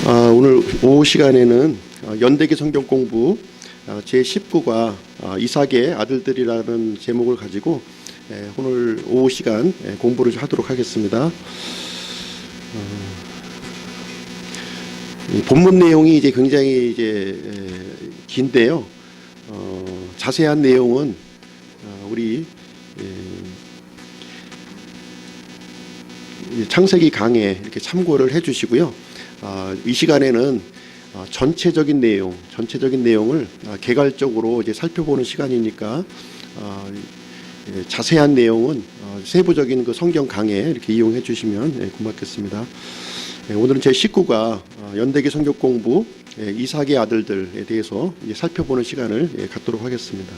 오늘 오후 시간에는 연대기 성경 공부 제19과 이삭의 아들들이라는 제목을 가지고 오늘 오후 시간 공부를 하도록 하겠습니다. 본문 내용이 이제 굉장히 긴데요. 자세한 내용은 우리 창세기 강에 이렇게 참고를 해주시고요. 이 시간에는 전체적인 내용을 개괄적으로 이제 살펴보는 시간이니까 자세한 내용은 세부적인 그 성경 강에 이렇게 이용해 주시면 고맙겠습니다. 오늘은 제 19가 연대기 성경 공부 이삭의 아들들에 대해서 이제 살펴보는 시간을 갖도록 하겠습니다.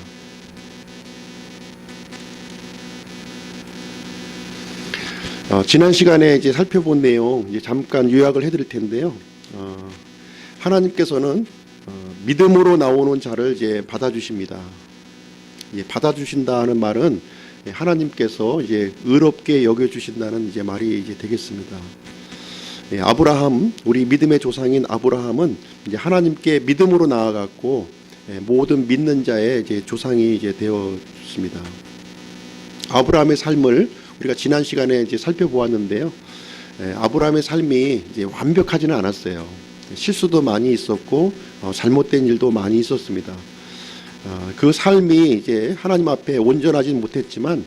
지난 시간에 이제 살펴본 내용 이제 잠깐 요약을 해드릴 텐데요. 하나님께서는 믿음으로 나오는 자를 이제 받아주십니다. 받아주신다는 말은 하나님께서 이제 의롭게 여겨주신다는 이제 말이 이제 되겠습니다. 아브라함, 우리 믿음의 조상인 아브라함은 이제 하나님께 믿음으로 나아갔고 모든 믿는 자의 이제 조상이 이제 되었습니다. 아브라함의 삶을 우리가 지난 시간에 이제 살펴보았는데요. 아브라함의 삶이 이제 완벽하지는 않았어요. 실수도 많이 있었고 잘못된 일도 많이 있었습니다. 그 삶이 이제 하나님 앞에 온전하지는 못했지만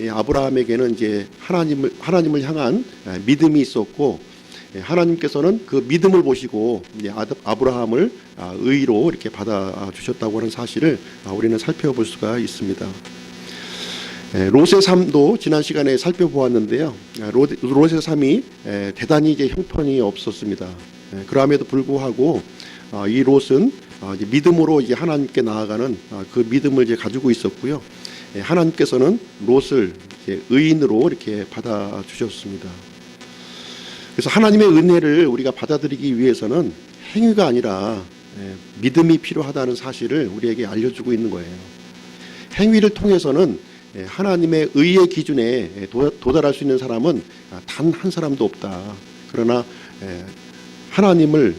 아브라함에게는 이제 하나님을 향한 믿음이 있었고 하나님께서는 그 믿음을 보시고 이제 아브라함을 의로 이렇게 받아 주셨다고 하는 사실을 우리는 살펴볼 수가 있습니다. 롯의 삶도 지난 시간에 살펴보았는데요. 롯의 삶이 대단히 이제 형편이 없었습니다. 그럼에도 불구하고 이 롯은 이제 믿음으로 이제 하나님께 나아가는 그 믿음을 이제 가지고 있었고요. 하나님께서는 롯을 이제 의인으로 이렇게 받아 주셨습니다. 그래서 하나님의 은혜를 우리가 받아들이기 위해서는 행위가 아니라 믿음이 필요하다는 사실을 우리에게 알려주고 있는 거예요. 행위를 통해서는 하나님의 의의 기준에 도달할 수 있는 사람은 단 한 사람도 없다. 그러나 하나님을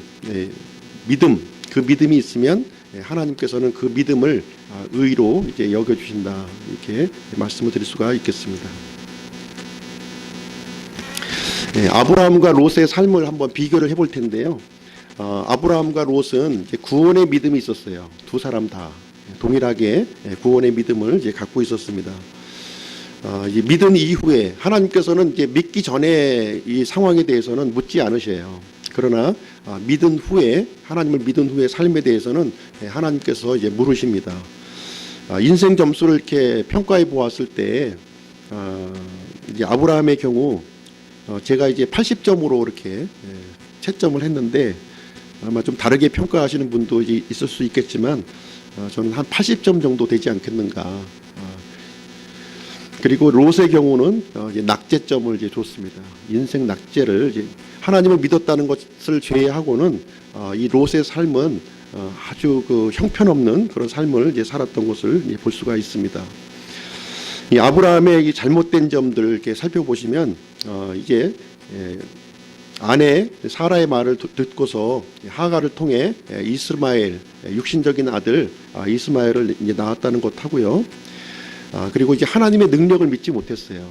그 믿음이 있으면 하나님께서는 그 믿음을 의로 이제 여겨주신다. 이렇게 말씀을 드릴 수가 있겠습니다. 아브라함과 롯의 삶을 한번 비교를 해볼 텐데요. 아브라함과 롯은 이제 구원의 믿음이 있었어요. 두 사람 다 동일하게 구원의 믿음을 이제 갖고 있었습니다. 이제 믿은 이후에 하나님께서는 이제 믿기 전에 이 상황에 대해서는 묻지 않으셔요. 그러나 하나님을 믿은 후에 삶에 대해서는 하나님께서 이제 물으십니다. 인생 점수를 이렇게 평가해 보았을 때 이제 아브라함의 경우 제가 이제 80점으로 이렇게 채점을 했는데 아마 좀 다르게 평가하시는 분도 이제 있을 수 있겠지만 저는 한 80점 정도 되지 않겠는가. 그리고 롯의 경우는 이제 낙제점을 이제 줬습니다. 인생 낙제를 이제 하나님을 믿었다는 것을 제외하고는 이 롯의 삶은 아주 그 형편없는 그런 삶을 이제 살았던 것을 이제 볼 수가 있습니다. 이 아브라함의 이 잘못된 점들 이렇게 살펴보시면 이제 아내 사라의 말을 듣고서 하갈을 통해 이스마엘 육신적인 아들 이스마엘을 이제 낳았다는 것하고요. 그리고 이제 하나님의 능력을 믿지 못했어요.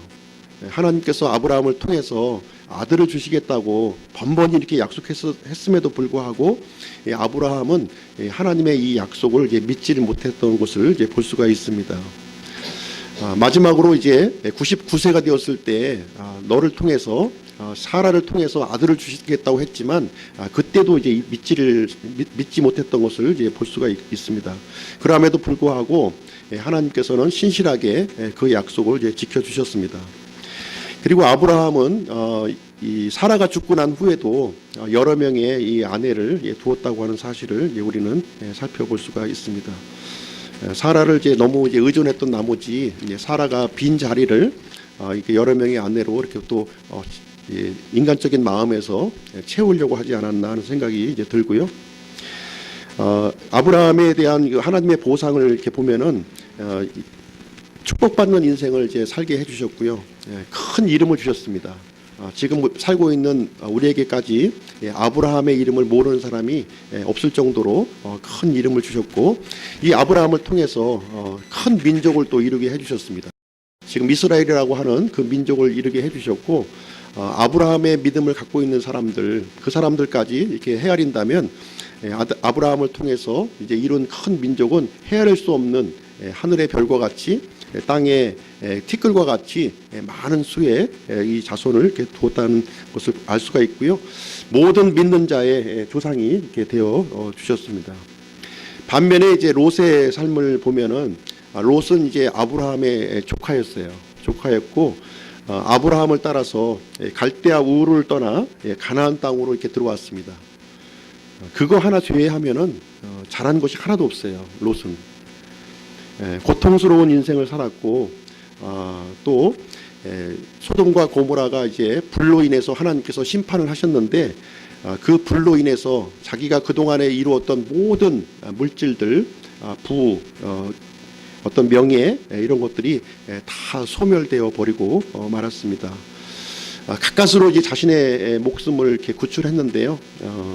하나님께서 아브라함을 통해서 아들을 주시겠다고 번번이 이렇게 약속했음에도 불구하고 아브라함은 하나님의 이 약속을 이제 믿지를 못했던 것을 이제 볼 수가 있습니다. 마지막으로 이제 99세가 되었을 때 너를 통해서 사라를 통해서 아들을 주시겠다고 했지만 그때도 이제 믿지 못했던 것을 이제 볼 수가 있습니다. 그럼에도 불구하고 하나님께서는 신실하게 그 약속을 이제 지켜주셨습니다. 그리고 아브라함은 이 사라가 죽고 난 후에도 여러 명의 이 아내를 두었다고 하는 사실을 우리는 살펴볼 수가 있습니다. 사라를 이제 너무 이제 의존했던 나머지 사라가 빈 자리를 이렇게 여러 명의 아내로 이렇게 또 인간적인 마음에서 채우려고 하지 않았나 하는 생각이 이제 들고요. 아브라함에 대한 하나님의 보상을 이렇게 보면은 축복받는 인생을 이제 살게 해주셨고요. 큰 이름을 주셨습니다. 지금 살고 있는 우리에게까지 아브라함의 이름을 모르는 사람이 없을 정도로 큰 이름을 주셨고, 이 아브라함을 통해서 큰 민족을 또 이루게 해주셨습니다. 지금 이스라엘이라고 하는 그 민족을 이루게 해주셨고, 아브라함의 믿음을 갖고 있는 사람들, 그 사람들까지 이렇게 헤아린다면 아브라함을 통해서 이제 이룬 큰 민족은 헤아릴 수 없는 하늘의 별과 같이 땅의 티끌과 같이 많은 수의 이 자손을 이렇게 두었다는 것을 알 수가 있고요. 모든 믿는 자의 조상이 이렇게 되어 주셨습니다. 반면에 이제 롯의 삶을 보면은 롯은 이제 아브라함의 조카였고 아브라함을 따라서 갈대아 우르를 떠나 가나안 땅으로 이렇게 들어왔습니다. 그거 하나 제외하면은 잘한 것이 하나도 없어요. 롯은 고통스러운 인생을 살았고, 또 소돔과 고모라가 이제 불로 인해서 하나님께서 심판을 하셨는데, 그 불로 인해서 자기가 그 동안에 이루었던 모든 물질들, 어떤 명예 이런 것들이 다 소멸되어 버리고 말았습니다. 가까스로 이제 자신의 목숨을 이렇게 구출했는데요.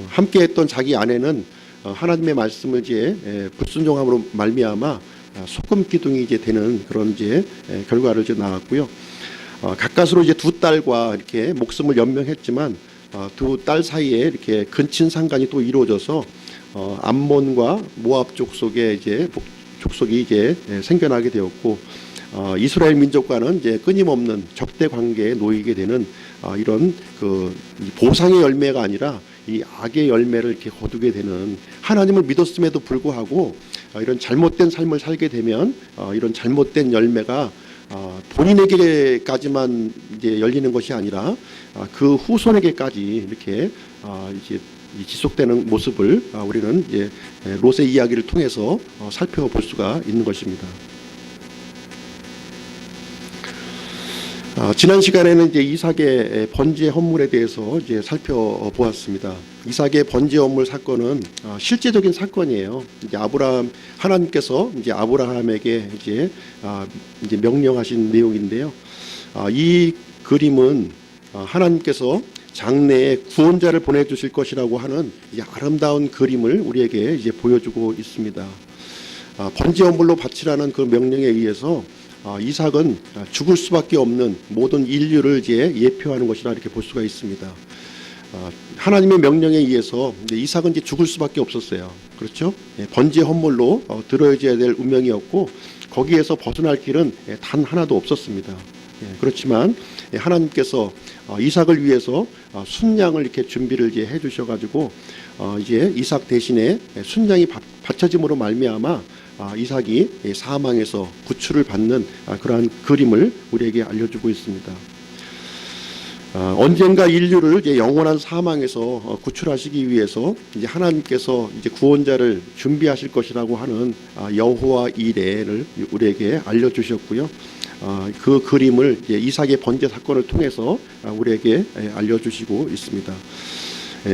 함께했던 자기 아내는 하나님의 말씀을 이제 불순종함으로 말미암아 소금 기둥이 이제 되는 그런 이제 결과를 이제 나왔고요. 가까스로 이제 두 딸과 이렇게 목숨을 연명했지만 두 딸 사이에 이렇게 근친 상간이 또 이루어져서 암몬과 모압 족속의 이제 족속이 이제 생겨나게 되었고, 이스라엘 민족과는 이제 끊임없는 적대 관계에 놓이게 되는 이런 그 보상의 열매가 아니라 이 악의 열매를 이렇게 거두게 되는, 하나님을 믿었음에도 불구하고 이런 잘못된 삶을 살게 되면 이런 잘못된 열매가 본인에게까지만 이제 열리는 것이 아니라 그 후손에게까지 이렇게 이제 지속되는 모습을 우리는 이제 롯의 이야기를 통해서 살펴볼 수가 있는 것입니다. 지난 시간에는 이제 이삭의 번제 헌물에 대해서 이제 살펴보았습니다. 이삭의 번제 헌물 사건은 실제적인 사건이에요. 이제 하나님께서 이제 아브라함에게 이제 명령하신 내용인데요. 이 그림은 하나님께서 장래에 구원자를 보내주실 것이라고 하는 이제 아름다운 그림을 우리에게 이제 보여주고 있습니다. 번제 헌물로 바치라는 그 명령에 의해서 이삭은 죽을 수밖에 없는 모든 인류를 이제 예표하는 것이라 이렇게 볼 수가 있습니다. 하나님의 명령에 의해서 이삭은 이제 죽을 수밖에 없었어요. 그렇죠? 번제 헌물로 들어야져야 될 운명이었고, 거기에서 벗어날 길은 단 하나도 없었습니다. 그렇지만 하나님께서 이삭을 위해서 순양을 이렇게 준비를 이제 해주셔가지고 이제 이삭 대신에 순양이 바쳐짐으로 말미암아 이삭이 사망에서 구출을 받는 그러한 그림을 우리에게 알려주고 있습니다. 언젠가 인류를 이제 영원한 사망에서 구출하시기 위해서 이제 하나님께서 이제 구원자를 준비하실 것이라고 하는 여호와 이레를 우리에게 알려주셨고요. 그 그림을 이제 이삭의 번제 사건을 통해서 우리에게 알려주시고 있습니다.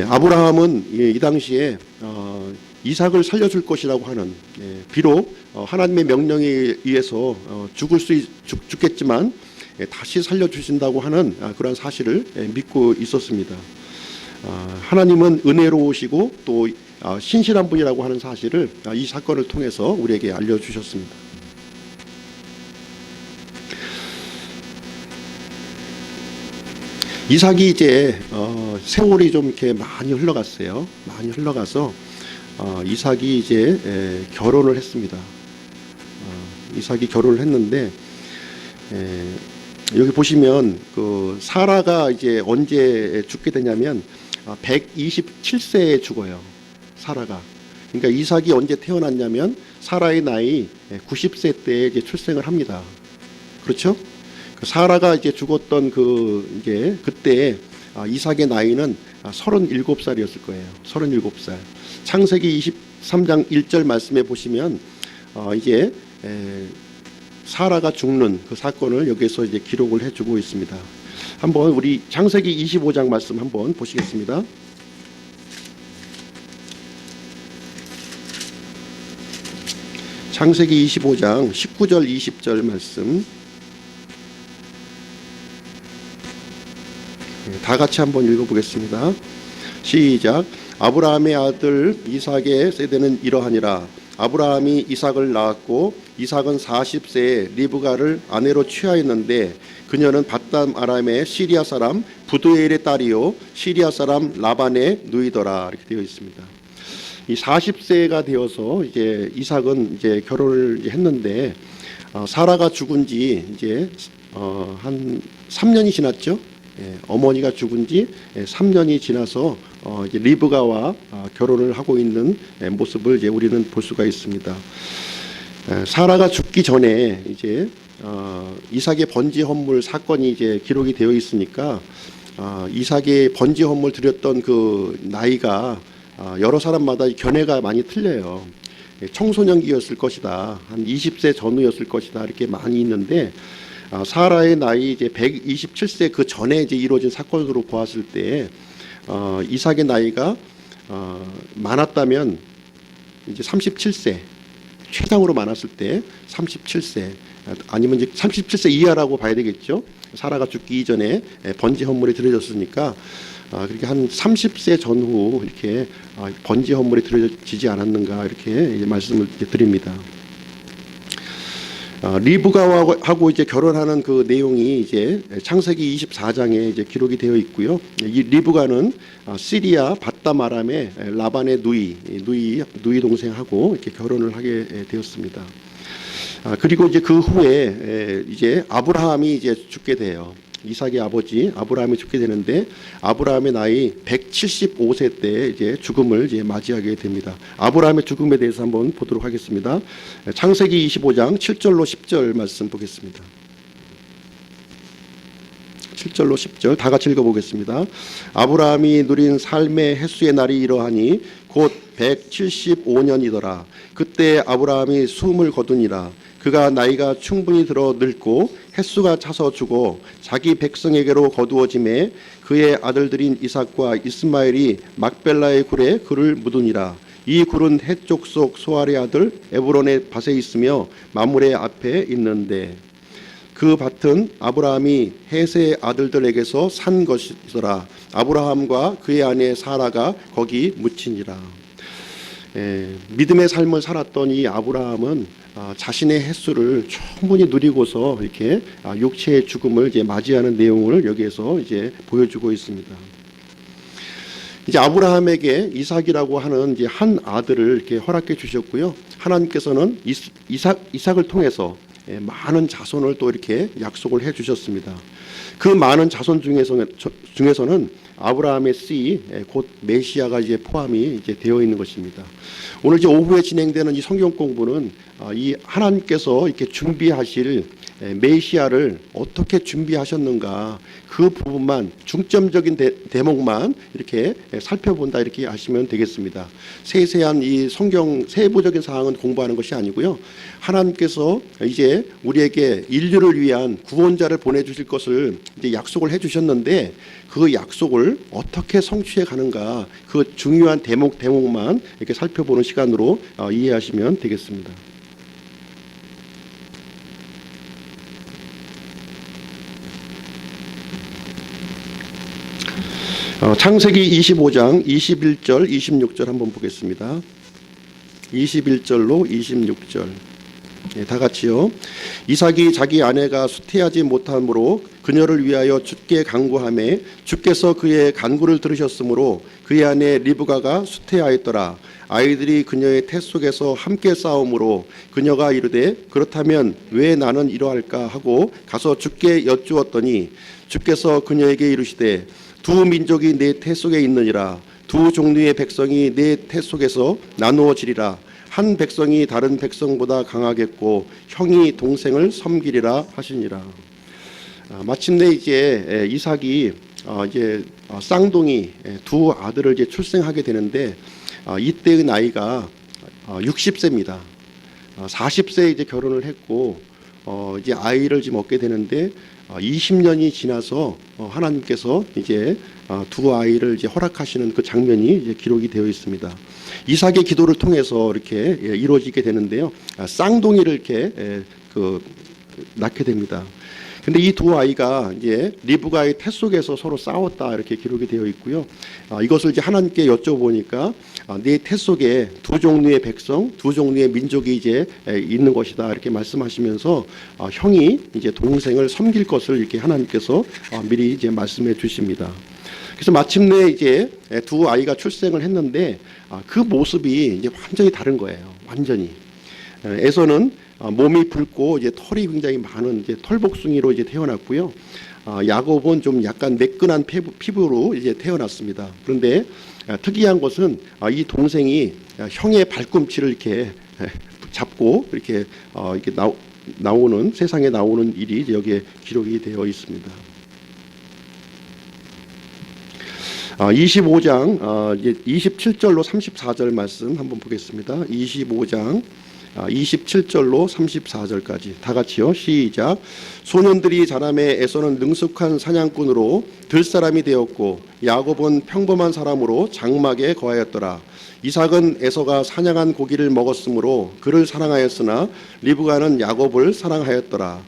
아브라함은 이 당시에 이삭을 살려줄 것이라고 하는, 비록 하나님의 명령에 의해서 죽겠지만 다시 살려주신다고 하는 그런 사실을 믿고 있었습니다. 하나님은 은혜로우시고 또 신실한 분이라고 하는 사실을 이 사건을 통해서 우리에게 알려주셨습니다. 이삭이 이제 세월이 좀 이렇게 많이 흘러갔어요. 많이 흘러가서 이삭이 이제 결혼을 했습니다. 이삭이 결혼을 했는데 여기 보시면 그 사라가 이제 언제 죽게 되냐면 127세에 죽어요. 사라가. 그러니까 이삭이 언제 태어났냐면 사라의 나이 90세 때에 이제 출생을 합니다. 그렇죠? 사라가 이제 죽었던 이제 그때 이삭의 나이는 37살이었을 거예요. 37살. 창세기 23장 1절 말씀에 보시면 이제 사라가 죽는 그 사건을 여기서 이제 기록을 해주고 있습니다. 한번 우리 창세기 25장 말씀 한번 보시겠습니다. 창세기 25장 19절 20절 말씀. 다 같이 한번 읽어보겠습니다. 시작. 아브라함의 아들 이삭의 세대는 이러하니라. 아브라함이 이삭을 낳았고 이삭은 40세에 리브가를 아내로 취하였는데 그녀는 밧담 아람의 시리아 사람 부두엘의 딸이요 시리아 사람 라반의 누이더라. 이렇게 되어 있습니다. 이 40세가 되어서 이제 이삭은 이제 결혼을 했는데 사라가 죽은 지 이제 한 3년이 지났죠. 어머니가 죽은 지 3년이 지나서 이제 리브가와 결혼을 하고 있는 모습을 이제 우리는 볼 수가 있습니다. 사라가 죽기 전에 이제 이삭의 번지 헌물 사건이 이제 기록이 되어 있으니까 이삭의 번지 헌물 드렸던 그 나이가 여러 사람마다 견해가 많이 틀려요. 청소년기였을 것이다. 한 20세 전후였을 것이다. 이렇게 많이 있는데 사라의 나이 이제 127세 그 전에 이제 이루어진 사건으로 보았을 때 이삭의 나이가 많았다면 이제 37세 최장으로 많았을 때 37세 아니면 이제 37세 이하라고 봐야 되겠죠. 사라가 죽기 이전에 번지 헌물이 드려졌으니까 그렇게 한 30세 전후 이렇게 번지 헌물이 드려지지 않았는가 이렇게 말씀을 드립니다. 리브가하고 이제 결혼하는 그 내용이 이제 창세기 24장에 이제 기록이 되어 있고요. 이 리브가는 시리아 밧담 아람의 라반의 누이 동생하고 이렇게 결혼을 하게 되었습니다. 그리고 이제 그 후에 이제 아브라함이 이제 죽게 돼요. 이삭의 아버지 아브라함이 죽게 되는데 아브라함의 나이 175세 때 이제 죽음을 이제 맞이하게 됩니다. 아브라함의 죽음에 대해서 한번 보도록 하겠습니다. 창세기 25장 7절로 10절 말씀 보겠습니다. 7절로 10절 다 같이 읽어보겠습니다. 아브라함이 누린 삶의 횟수의 날이 이러하니 곧 175년이더라. 그때 아브라함이 숨을 거두니라. 그가 나이가 충분히 들어 늙고 횟수가 차서 죽어 자기 백성에게로 거두어짐에 그의 아들들인 이삭과 이스마엘이 막벨라의 굴에 그를 묻으니라. 이 굴은 헷 족속 소알의 아들 에브론의 밭에 있으며 마므레 앞에 있는데 그 밭은 아브라함이 헷의 아들들에게서 산 것이더라. 아브라함과 그의 아내 사라가 거기 묻히니라. 믿음의 삶을 살았던 이 아브라함은 자신의 횟수를 충분히 누리고서 이렇게 육체의 죽음을 이제 맞이하는 내용을 여기에서 이제 보여주고 있습니다. 이제 아브라함에게 이삭이라고 하는 이제 한 아들을 이렇게 허락해 주셨고요. 하나님께서는 이삭을 통해서 많은 자손을 또 이렇게 약속을 해 주셨습니다. 그 많은 자손 중에서는 아브라함의 씨, 곧 메시아가 이제 포함이 이제 되어 있는 것입니다. 오늘 이제 오후에 진행되는 이 성경 공부는 이 하나님께서 이렇게 준비하실 메시아를 어떻게 준비하셨는가 그 부분만 중점적인 대목만 이렇게 살펴본다 이렇게 하시면 되겠습니다. 세세한 이 성경 세부적인 사항은 공부하는 것이 아니고요. 하나님께서 이제 우리에게 인류를 위한 구원자를 보내주실 것을 이제 약속을 해주셨는데 그 약속을 어떻게 성취해 가는가 그 중요한 대목만 이렇게 살펴보는 시간으로 이해하시면 되겠습니다. 창세기 25장 21절 26절 한번 보겠습니다. 21절로 26절 다 같이요. 이삭이 자기 아내가 수태하지 못함으로 그녀를 위하여 주께 간구하매 주께서 그의 간구를 들으셨으므로 그의 아내 리브가가 수태하였더라. 아이들이 그녀의 태 속에서 함께 싸움으로 그녀가 이르되 그렇다면 왜 나는 이러할까 하고 가서 주께 여쭈었더니 주께서 그녀에게 이르시되 두 민족이 내 태 속에 있느니라. 두 종류의 백성이 내 태 속에서 나누어지리라. 한 백성이 다른 백성보다 강하겠고 형이 동생을 섬기리라 하시니라. 마침내 이제 이삭이 이제 쌍둥이 두 아들을 이제 출생하게 되는데 이때의 나이가 60세입니다. 40세에 이제 결혼을 했고 이제 아이를 지금 얻게 되는데 20년이 지나서 하나님께서 이제 두 아이를 이제 허락하시는 그 장면이 이제 기록이 되어 있습니다. 이삭의 기도를 통해서 이렇게 이루어지게 되는데요. 쌍둥이를 이렇게 낳게 됩니다. 근데 이 두 아이가 이제 리브가의 태 속에서 서로 싸웠다 이렇게 기록이 되어 있고요. 이것을 이제 하나님께 여쭤보니까 네 태 속에 두 종류의 백성, 두 종류의 민족이 이제 있는 것이다 이렇게 말씀하시면서 형이 이제 동생을 섬길 것을 이렇게 하나님께서 미리 이제 말씀해 주십니다. 그래서 마침내 이제 두 아이가 출생을 했는데 그 모습이 이제 완전히 다른 거예요. 완전히. 에서는 몸이 붉고 이제 털이 굉장히 많은 이제 털복숭이로 이제 태어났고요. 야곱은 좀 약간 매끈한 피부로 이제 태어났습니다. 그런데 특이한 것은 이 동생이 형의 발꿈치를 이렇게 잡고 이렇게 나오는 세상에 나오는 일이 여기에 기록이 되어 있습니다. 25장 이제 27절로 34절 말씀 한번 보겠습니다. 25장 27절로 34절까지 다 같이요. 시작. 소년들이 자라매 에서는 능숙한 사냥꾼으로 들사람이 되었고 야곱은 평범한 사람으로 장막에 거하였더라. 이삭은 에서가 사냥한 고기를 먹었으므로 그를 사랑하였으나 리브가는 야곱을 사랑하였더라.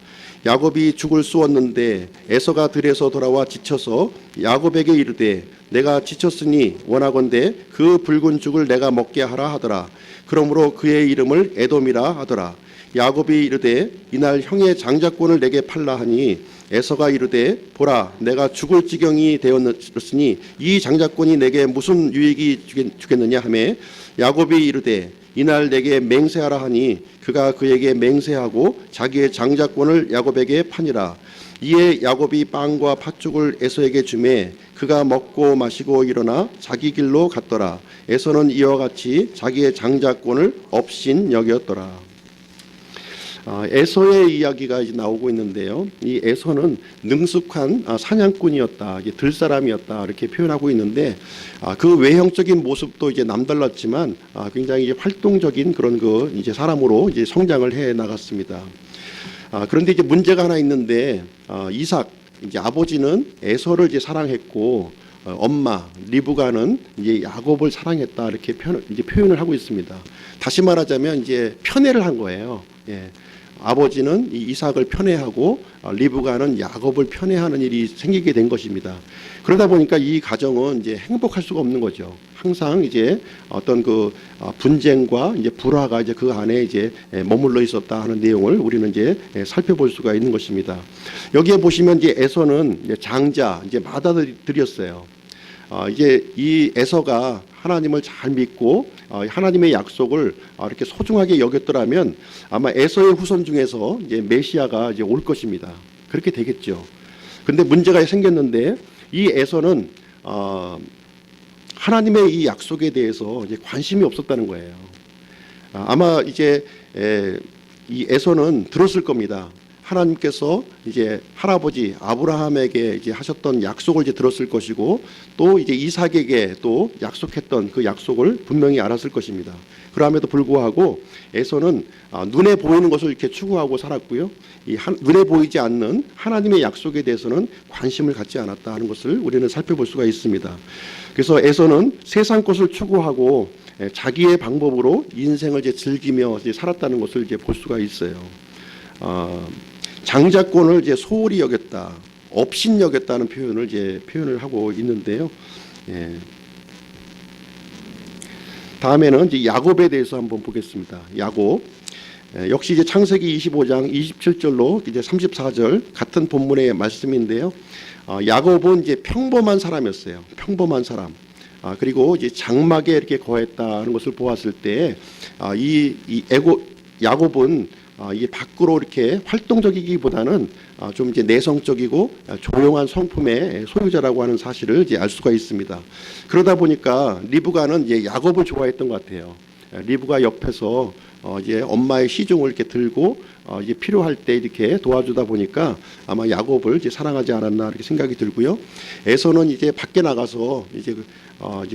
야곱이 죽을 쏘았는데 에서가 들에서 돌아와 지쳐서 야곱에게 이르되 내가 지쳤으니 원하건대 그 붉은 죽을 내가 먹게 하라 하더라. 그러므로 그의 이름을 에돔이라 하더라. 야곱이 이르되 이날 형의 장자권을 내게 팔라 하니 에서가 이르되 보라 내가 죽을 지경이 되었으니 이 장자권이 내게 무슨 유익이 주겠느냐 하매 야곱이 이르되 이날 내게 맹세하라 하니 그가 그에게 맹세하고 자기의 장자권을 야곱에게 파니라. 이에 야곱이 빵과 팥죽을 에서에게 주매 그가 먹고 마시고 일어나 자기 길로 갔더라. 에서는 이와 같이 자기의 장자권을 업신 여겼더라. 에서의 이야기가 이제 나오고 있는데요. 이 에서는 능숙한 사냥꾼이었다, 들사람이었다 이렇게 표현하고 있는데 그 외형적인 모습도 이제 남달랐지만 굉장히 이제 활동적인 그런 그 이제 사람으로 이제 성장을 해 나갔습니다. 그런데 이제 문제가 하나 있는데 이삭 이제 아버지는 에서를 이제 사랑했고 엄마 리브가는 이제 야곱을 사랑했다 이렇게 표현을 하고 있습니다. 다시 말하자면 이제 편애를 한 거예요. 예. 아버지는 이 이삭을 편애하고 리브가는 야곱을 편애하는 일이 생기게 된 것입니다. 그러다 보니까 이 가정은 이제 행복할 수가 없는 거죠. 항상 이제 어떤 그 분쟁과 이제 불화가 이제 그 안에 이제 머물러 있었다 하는 내용을 우리는 이제 살펴볼 수가 있는 것입니다. 여기에 보시면 이제 에서는 이제 장자 이제 맏아들이었어요. 이제 이 에서가 하나님을 잘 믿고 하나님의 약속을 이렇게 소중하게 여겼더라면 아마 에서의 후손 중에서 이제 메시아가 이제 올 것입니다. 그렇게 되겠죠. 그런데 문제가 생겼는데 이 에서는 하나님의 이 약속에 대해서 이제 관심이 없었다는 거예요. 아마 이제 이 에서는 들었을 겁니다. 하나님께서 이제 할아버지 아브라함에게 이제 하셨던 약속을 이제 들었을 것이고 또 이제 이삭에게 또 약속했던 그 약속을 분명히 알았을 것입니다. 그럼에도 불구하고 에서는 눈에 보이는 것을 이렇게 추구하고 살았고요. 눈에 보이지 않는 하나님의 약속에 대해서는 관심을 갖지 않았다 하는 것을 우리는 살펴볼 수가 있습니다. 그래서 에서는 세상 것을 추구하고 자기의 방법으로 인생을 이제 즐기며 이제 살았다는 것을 이제 볼 수가 있어요. 장자권을 이제 소홀히 여겼다, 업신 여겼다는 표현을 하고 있는데요. 예. 다음에는 이제 야곱에 대해서 한번 보겠습니다. 야곱 역시 이제 창세기 25장 27절로 이제 34절 같은 본문의 말씀인데요. 야곱은 이제 평범한 사람이었어요. 평범한 사람. 그리고 이제 장막에 이렇게 거했다는 것을 보았을 때 야곱은 이게 밖으로 이렇게 활동적이기보다는 좀 이제 내성적이고 조용한 성품의 소유자라고 하는 사실을 이제 알 수가 있습니다. 그러다 보니까 리브가는 이제 야곱을 좋아했던 것 같아요. 리브가 옆에서 이제 엄마의 시중을 이렇게 들고 이제 필요할 때 이렇게 도와주다 보니까 아마 야곱을 이제 사랑하지 않았나 이렇게 생각이 들고요. 에서는 이제 밖에 나가서 이제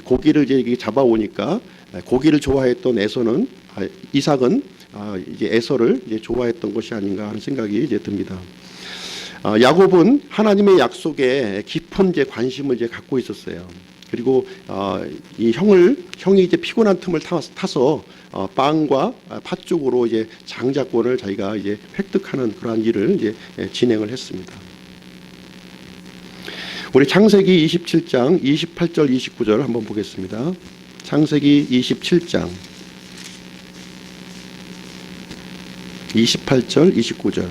고기를 이제 잡아오니까 고기를 좋아했던 이삭은 이제 에서를 이제 좋아했던 것이 아닌가 하는 생각이 이제 듭니다. 야곱은 하나님의 약속에 깊은 이제 관심을 이제 갖고 있었어요. 그리고 이 형이 이제 피곤한 틈을 타서 빵과 팥죽으로 이제 장자권을 자기가 이제 획득하는 그러한 일을 이제 진행을 했습니다. 우리 창세기 27장 28절 29절 한번 보겠습니다. 창세기 27장 28절 29절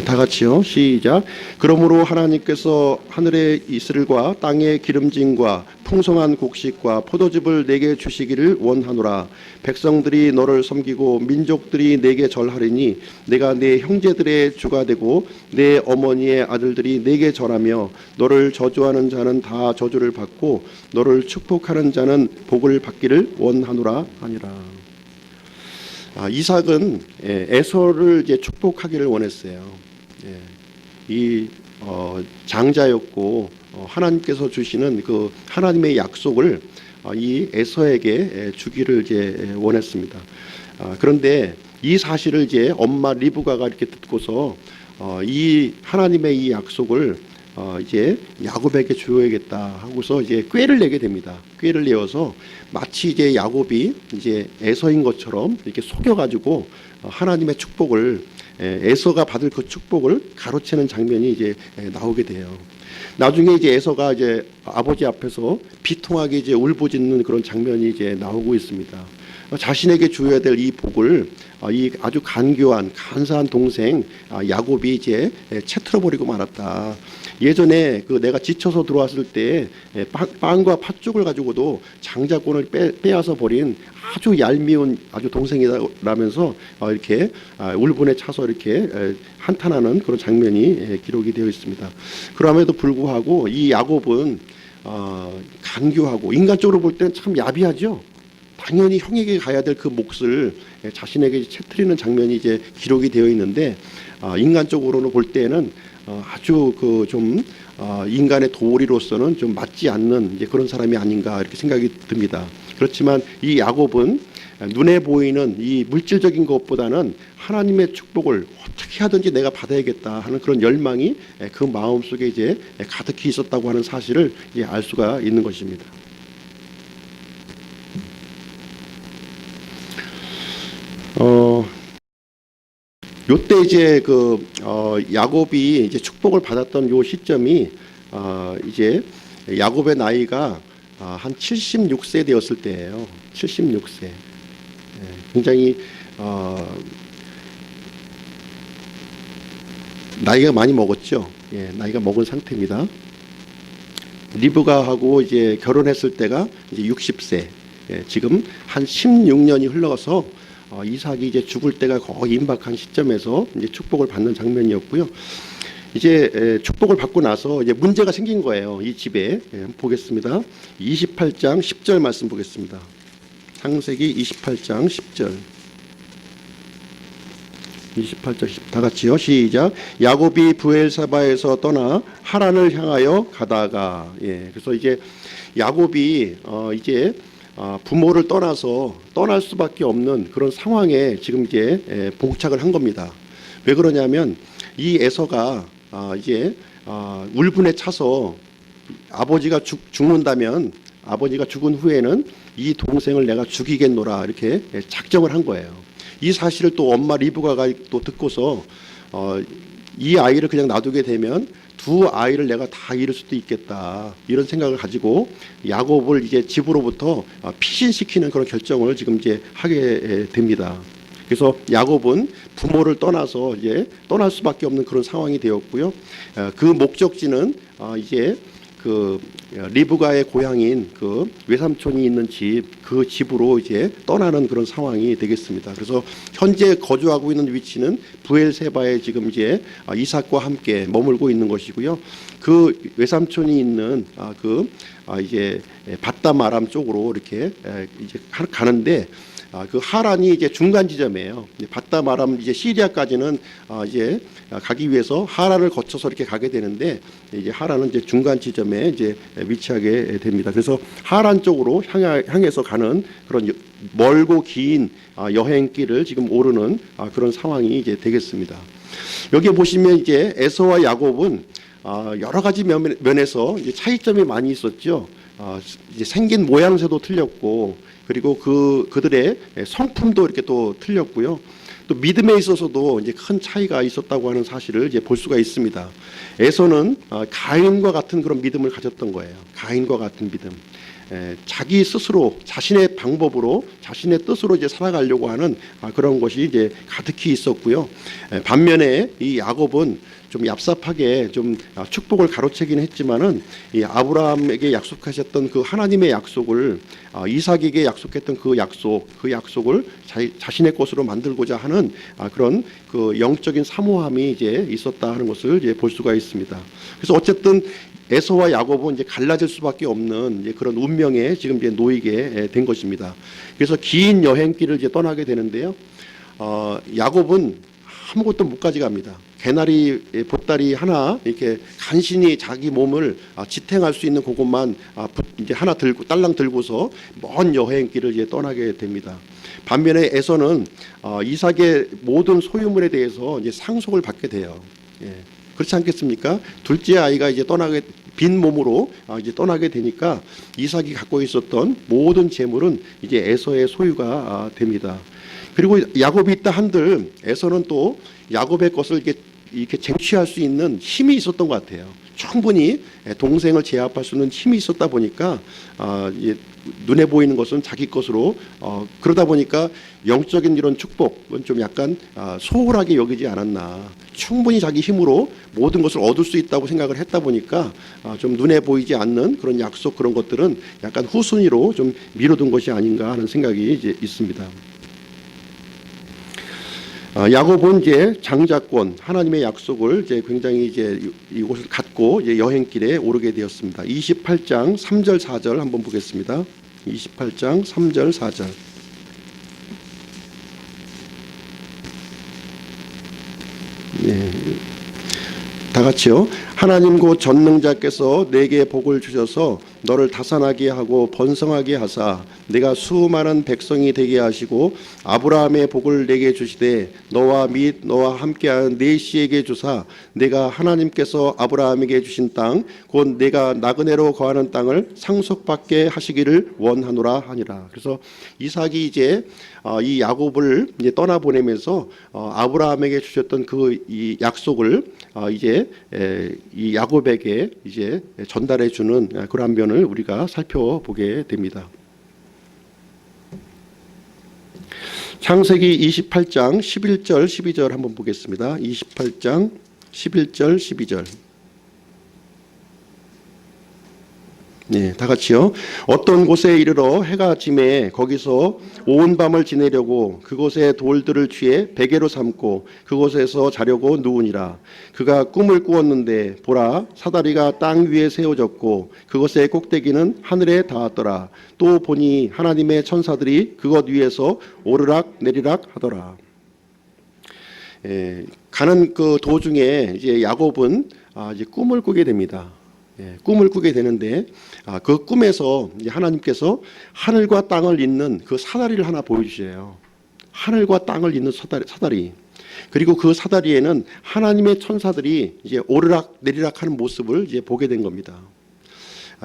다 같이요. 시작. 그러므로 하나님께서 하늘의 이슬과 땅의 기름짐과 풍성한 곡식과 포도즙을 내게 주시기를 원하노라. 백성들이 너를 섬기고 민족들이 내게 절하리니 내가 내 형제들의 주가 되고 내 어머니의 아들들이 내게 절하며 너를 저주하는 자는 다 저주를 받고 너를 축복하는 자는 복을 받기를 원하노라 하니라. 이삭은 에서를 이제 축복하기를 원했어요. 이 장자였고 하나님께서 주시는 그 하나님의 약속을 이 에서에게 주기를 이제 원했습니다. 그런데 이 사실을 이제 엄마 리브가가 이렇게 듣고서 이 하나님의 이 약속을 이제 야곱에게 주어야겠다 하고서 이제 꾀를 내게 됩니다. 꾀를 내어서 마치 이제 야곱이 이제 에서인 것처럼 이렇게 속여가지고 하나님의 축복을 에서가 받을 그 축복을 가로채는 장면이 이제 나오게 돼요. 나중에 이제 에서가 이제 아버지 앞에서 비통하게 이제 울부짖는 그런 장면이 이제 나오고 있습니다. 자신에게 주어야 될 이 복을 이 아주 간사한 동생 야곱이 이제 채틀어 버리고 말았다. 예전에 그 내가 지쳐서 들어왔을 때 빵과 팥죽을 가지고도 장자권을 빼앗아 버린 아주 얄미운 아주 동생이라면서 이렇게 울분에 차서 이렇게 한탄하는 그런 장면이 기록이 되어 있습니다. 그럼에도 불구하고 이 야곱은 간교하고 인간적으로 볼 때는 참 야비하죠. 당연히 형에게 가야 될 그 몫을 자신에게 채트리는 장면이 이제 기록이 되어 있는데 인간적으로는 볼 때는 아주 그 좀 인간의 도리로서는 좀 맞지 않는 이제 그런 사람이 아닌가 이렇게 생각이 듭니다. 그렇지만 이 야곱은 눈에 보이는 이 물질적인 것보다는 하나님의 축복을 어떻게 하든지 내가 받아야겠다 하는 그런 열망이 그 마음 속에 이제 가득히 있었다고 하는 사실을 이제 알 수가 있는 것입니다. 요때 이제 그 야곱이 이제 축복을 받았던 요 시점이 이제 야곱의 나이가 한 76세 되었을 때예요. 76세. 굉장히 나이가 많이 먹었죠. 나이가 먹은 상태입니다. 리브가하고 이제 결혼했을 때가 이제 60세. 지금 한 16년이 흘러서 이삭이 이제 죽을 때가 거의 임박한 시점에서 이제 축복을 받는 장면이었고요. 이제 축복을 받고 나서 이제 문제가 생긴 거예요. 이 집에. 보겠습니다. 28장 10절 말씀 보겠습니다. 창세기 28장 10절. 28절 10, 다 같이요. 시작. 야곱이 브엘사바에서 떠나 하란을 향하여 가다가 그래서 이제 야곱이 이제 부모를 떠나서 떠날 수밖에 없는 그런 상황에 지금 이제 봉착을 한 겁니다. 왜 그러냐면 이 에서가 이제 울분에 차서 아버지가 죽는다면 아버지가 죽은 후에는 이 동생을 내가 죽이겠노라 이렇게 작정을 한 거예요. 이 사실을 또 엄마 리브가가 또 듣고서 이 아이를 그냥 놔두게 되면 두 아이를 내가 다 잃을 수도 있겠다 이런 생각을 가지고 야곱을 이제 집으로부터 피신시키는 그런 결정을 지금 이제 하게 됩니다. 그래서 야곱은 부모를 떠나서 이제 떠날 수밖에 없는 그런 상황이 되었고요. 그 목적지는 이제 그 리브가의 고향인 그 외삼촌이 있는 집, 그 집으로 이제 떠나는 그런 상황이 되겠습니다. 그래서 현재 거주하고 있는 위치는 브엘세바에 지금 이제 이삭과 함께 머물고 있는 것이고요. 그 외삼촌이 있는 이제 밧담 아람 쪽으로 이렇게 이제 가는데 그 하란이 이제 중간 지점이에요. 밧담 아람 이제 시리아까지는 이제 가기 위해서 하란을 거쳐서 이렇게 가게 되는데 이제 하란은 이제 중간 지점에 이제 위치하게 됩니다. 그래서 하란 쪽으로 향해서 가는 그런 멀고 긴 여행길을 지금 오르는 그런 상황이 이제 되겠습니다. 여기 보시면 이제 에서와 야곱은 여러 가지 면에서 이제 차이점이 많이 있었죠. 이제 생긴 모양새도 틀렸고, 그리고 그들의 성품도 이렇게 또 틀렸고요. 또 믿음에 있어서도 이제 큰 차이가 있었다고 하는 사실을 이제 볼 수가 있습니다. 에서는 가인과 같은 그런 믿음을 가졌던 거예요. 가인과 같은 믿음. 자기 스스로 자신의 방법으로 자신의 뜻으로 이제 살아가려고 하는 그런 것이 이제 가득히 있었고요. 반면에 이 야곱은 좀 얍삽하게 좀 축복을 가로채긴 했지만은 이 아브라함에게 약속하셨던 그 하나님의 약속을 이삭에게 약속했던 그 약속을 자신의 것으로 만들고자 하는 그런 그 영적인 사모함이 이제 있었다 하는 것을 이제 볼 수가 있습니다. 그래서 어쨌든 에서와 야곱은 이제 갈라질 수밖에 없는 이제 그런 운명에 지금 이제 놓이게 된 것입니다. 그래서 긴 여행길을 이제 떠나게 되는데요. 야곱은 아무것도 못 가져갑니다. 개나리 보따리 하나 이렇게 간신히 자기 몸을 지탱할 수 있는 그것만 이제 하나 들고 딸랑 들고서 먼 여행길을 이제 떠나게 됩니다. 반면에 에서는 이삭의 모든 소유물에 대해서 이제 상속을 받게 돼요. 그렇지 않겠습니까? 둘째 아이가 이제 빈 몸으로 이제 떠나게 되니까 이삭이 갖고 있었던 모든 재물은 이제 에서의 소유가 됩니다. 그리고 야곱이 있다 한들 에서는 또 야곱의 것을 이렇게 쟁취할 수 있는 힘이 있었던 것 같아요. 충분히 동생을 제압할 수 있는 힘이 있었다 보니까 눈에 보이는 것은 자기 것으로 그러다 보니까 영적인 이런 축복은 좀 약간 소홀하게 여기지 않았나. 충분히 자기 힘으로 모든 것을 얻을 수 있다고 생각을 했다 보니까 좀 눈에 보이지 않는 그런 약속 그런 것들은 약간 후순위로 좀 미뤄둔 것이 아닌가 하는 생각이 이제 있습니다. 야곱은 이제 장자권 하나님의 약속을 이제 굉장히 이제 이곳을 갖고 이제 여행길에 오르게 되었습니다. 28장 3절 4절 한번 보겠습니다. 28장 3절 4절. 네. 다 같이요. 하나님 곧 전능자께서 내게 복을 주셔서 너를 다산하게 하고 번성하게 하사 내가 수많은 백성이 되게 하시고 아브라함의 복을 내게 주시되 너와 및 너와 함께한 네 씨에게 주사 내가 하나님께서 아브라함에게 주신 땅 곧 내가 나그네로 거하는 땅을 상속받게 하시기를 원하노라 하니라. 그래서 이삭이 이제 이 야곱을 이제 떠나보내면서 아브라함에게 주셨던 그 이 약속을 이제 이 야곱에게 이제 전달해 주는 그러한 면을 우리가 살펴보게 됩니다. 창세기 28장 11절 12절 한번 보겠습니다. 28장 11절 12절. 네, 다 같이요. 어떤 곳에 이르러 해가 지매 거기서 온 밤을 지내려고 그곳에 돌들을 취해 베개로 삼고 그곳에서 자려고 누우니라. 그가 꿈을 꾸었는데 보라 사다리가 땅 위에 세워졌고 그것의 꼭대기는 하늘에 닿았더라. 또 보니 하나님의 천사들이 그것 위에서 오르락 내리락 하더라. 가는 그 도중에 이제 야곱은 이제 꿈을 꾸게 됩니다. 꿈을 꾸게 되는데 그 꿈에서 이제 하나님께서 하늘과 땅을 잇는 그 사다리를 하나 보여주셔요. 하늘과 땅을 잇는 사다리. 그리고 그 사다리에는 하나님의 천사들이 이제 오르락 내리락 하는 모습을 이제 보게 된 겁니다.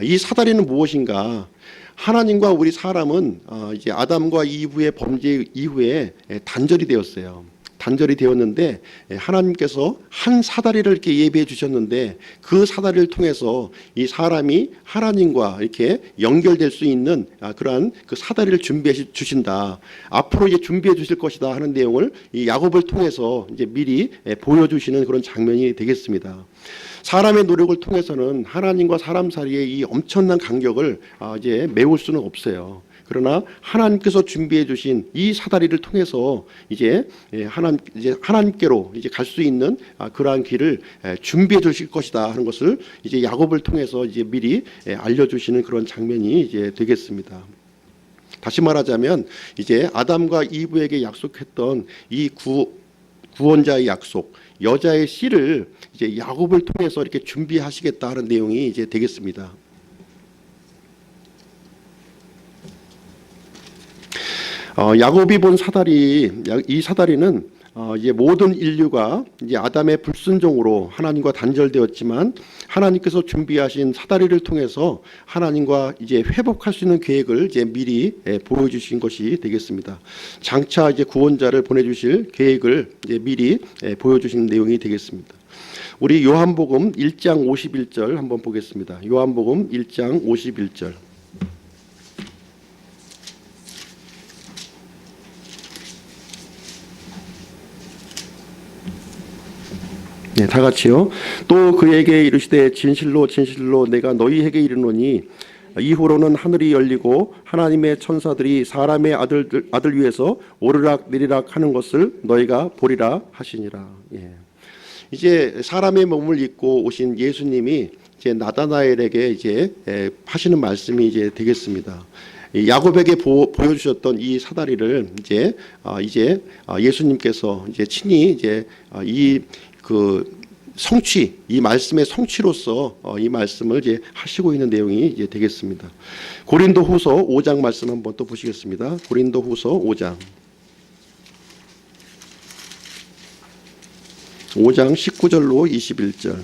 이 사다리는 무엇인가? 하나님과 우리 사람은 이제 아담과 이브의 범죄 이후에 단절이 되었어요. 단절이 되었는데 하나님께서 한 사다리를 이렇게 예비해 주셨는데 그 사다리를 통해서 이 사람이 하나님과 이렇게 연결될 수 있는 그러한 그 사다리를 준비해 주신다. 앞으로 이제 준비해 주실 것이다 하는 내용을 이 야곱을 통해서 이제 미리 보여주시는 그런 장면이 되겠습니다. 사람의 노력을 통해서는 하나님과 사람 사이의 이 엄청난 간격을 이제 메울 수는 없어요. 그러나 하나님께서 준비해 주신 이 사다리를 통해서 이제 하나님께로 이제 갈 수 있는 그러한 길을 준비해 주실 것이다 하는 것을 이제 야곱을 통해서 이제 미리 알려 주시는 그런 장면이 이제 되겠습니다. 다시 말하자면 이제 아담과 이브에게 약속했던 이 구원자의 약속, 여자의 씨를 이제 야곱을 통해서 이렇게 준비하시겠다 하는 내용이 이제 되겠습니다. 야곱이 본 사다리, 이 사다리는 이제 모든 인류가 이제 아담의 불순종으로 하나님과 단절되었지만 하나님께서 준비하신 사다리를 통해서 하나님과 이제 회복할 수 있는 계획을 이제 미리 보여주신 것이 되겠습니다. 장차 이제 구원자를 보내주실 계획을 이제 미리 보여주신 내용이 되겠습니다. 우리 요한복음 1장 51절 한번 보겠습니다. 요한복음 1장 51절. 네, 다 같이요. 또 그에게 이르시되 진실로 진실로 내가 너희에게 이르노니 이후로는 하늘이 열리고 하나님의 천사들이 사람의 아들 위에서 오르락 내리락 하는 것을 너희가 보리라 하시니라. 예. 이제 사람의 몸을 입고 오신 예수님이 이제 나다나엘에게 이제 하시는 말씀이 이제 되겠습니다. 야곱에게 보여주셨던 이 사다리를 이제 예수님께서 이제 친히 이제 성취, 이 말씀의 성취로서 이 말씀을 이제 하시고 있는 내용이 이제 되겠습니다. 고린도후서 5장 말씀 한번 또 보시겠습니다. 고린도후서 5장 19절로 21절.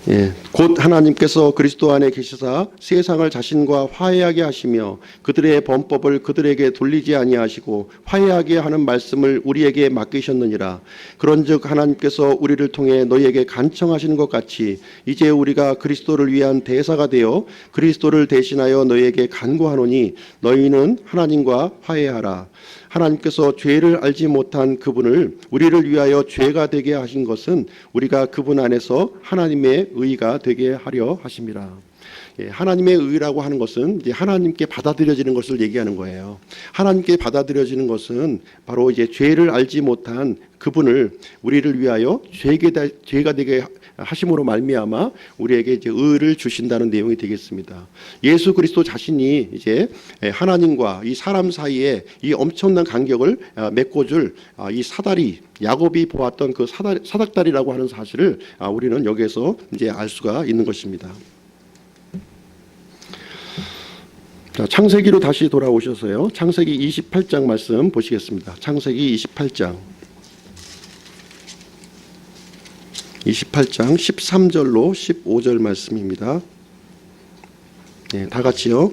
예, 곧 하나님께서 그리스도 안에 계시사 세상을 자신과 화해하게 하시며 그들의 범법을 그들에게 돌리지 아니하시고 화해하게 하는 말씀을 우리에게 맡기셨느니라. 그런즉 하나님께서 우리를 통해 너희에게 간청하시는 것 같이 이제 우리가 그리스도를 위한 대사가 되어 그리스도를 대신하여 너희에게 간구하노니 너희는 하나님과 화해하라. 하나님께서 죄를 알지 못한 그분을 우리를 위하여 죄가 되게 하신 것은 우리가 그분 안에서 하나님의 의가 되게 하려 하심이라. 예, 하나님의 의라고 하는 것은 이제 하나님께 받아들여지는 것을 얘기하는 거예요. 하나님께 받아들여지는 것은 바로 이제 죄를 알지 못한 그분을 우리를 위하여 죄가 되게 하심으로 말미암아 우리에게 이제 의를 주신다는 내용이 되겠습니다. 예수 그리스도 자신이 이제 하나님과 이 사람 사이에 이 엄청난 간격을 메꿔줄 이 사다리, 야곱이 보았던 그 사닥다리라고 하는 사실을 우리는 여기에서 이제 알 수가 있는 것입니다. 자, 창세기로 다시 돌아오셔서요. 창세기 28장 말씀 보시겠습니다. 창세기 28장 13절로 15절 말씀입니다. 네, 다 같이요.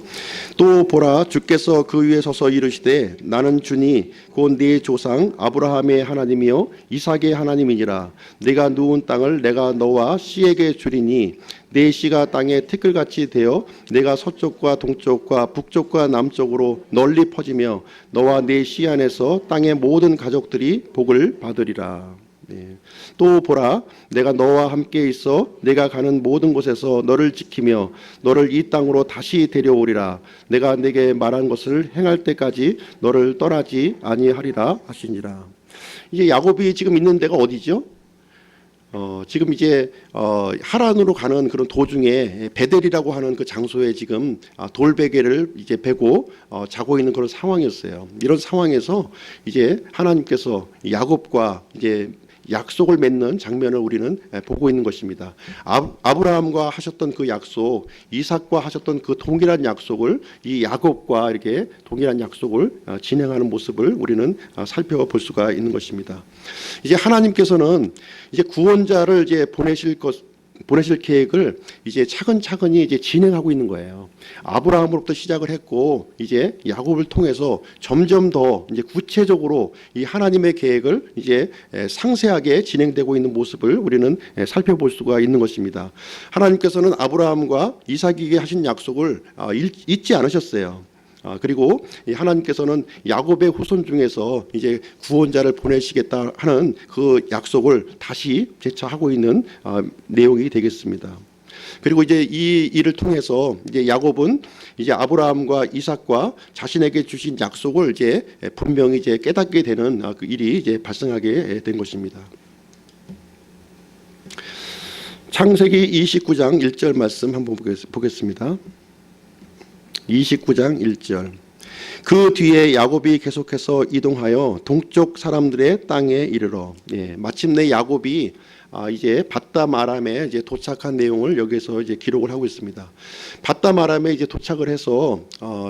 또 보라, 주께서 그 위에 서서 이르시되 나는 주니 곧 네 조상 아브라함의 하나님이요 이삭의 하나님이니라. 내가 누운 땅을 내가 너와 씨에게 주리니 내 씨가 땅에 티끌같이 되어 내가 서쪽과 동쪽과 북쪽과 남쪽으로 널리 퍼지며 너와 내 씨 안에서 땅의 모든 가족들이 복을 받으리라. 네. 또 보라, 내가 너와 함께 있어 내가 가는 모든 곳에서 너를 지키며 너를 이 땅으로 다시 데려오리라. 내가 내게 말한 것을 행할 때까지 너를 떠나지 아니하리라 하시니라. 이제 야곱이 지금 있는 데가 어디죠? 지금 이제 하란으로 가는 그런 도중에 베델이라고 하는 그 장소에 지금 돌베개를 이제 베고 자고 있는 그런 상황이었어요. 이런 상황에서 이제 하나님께서 야곱과 이제 약속을 맺는 장면을 우리는 보고 있는 것입니다. 아브라함과 하셨던 그 약속, 이삭과 하셨던 그 동일한 약속을 이 야곱과 이렇게 동일한 약속을 진행하는 모습을 우리는 살펴볼 수가 있는 것입니다. 이제 하나님께서는 이제 구원자를 이제 보내실 계획을 이제 차근차근히 이제 진행하고 있는 거예요. 아브라함으로부터 시작을 했고 이제 야곱을 통해서 점점 더 이제 구체적으로 이 하나님의 계획을 이제 상세하게 진행되고 있는 모습을 우리는 살펴볼 수가 있는 것입니다. 하나님께서는 아브라함과 이삭에게 하신 약속을 잊지 않으셨어요. 그리고 하나님께서는 야곱의 후손 중에서 이제 구원자를 보내시겠다 하는 그 약속을 다시 재차하고 있는 내용이 되겠습니다. 그리고 이제 이 일을 통해서 이제 야곱은 이제 아브라함과 이삭과 자신에게 주신 약속을 이제 분명히 이제 깨닫게 되는 그 일이 이제 발생하게 된 것입니다. 창세기 29장 1절 말씀 한번 보겠습니다. 29장 1절. 그 뒤에 야곱이 계속해서 이동하여 동쪽 사람들의 땅에 이르러 마침내 야곱이 이제 밧담 아람에 이제 도착한 내용을 여기서 이제 기록을 하고 있습니다. 밧담 아람에 이제 도착을 해서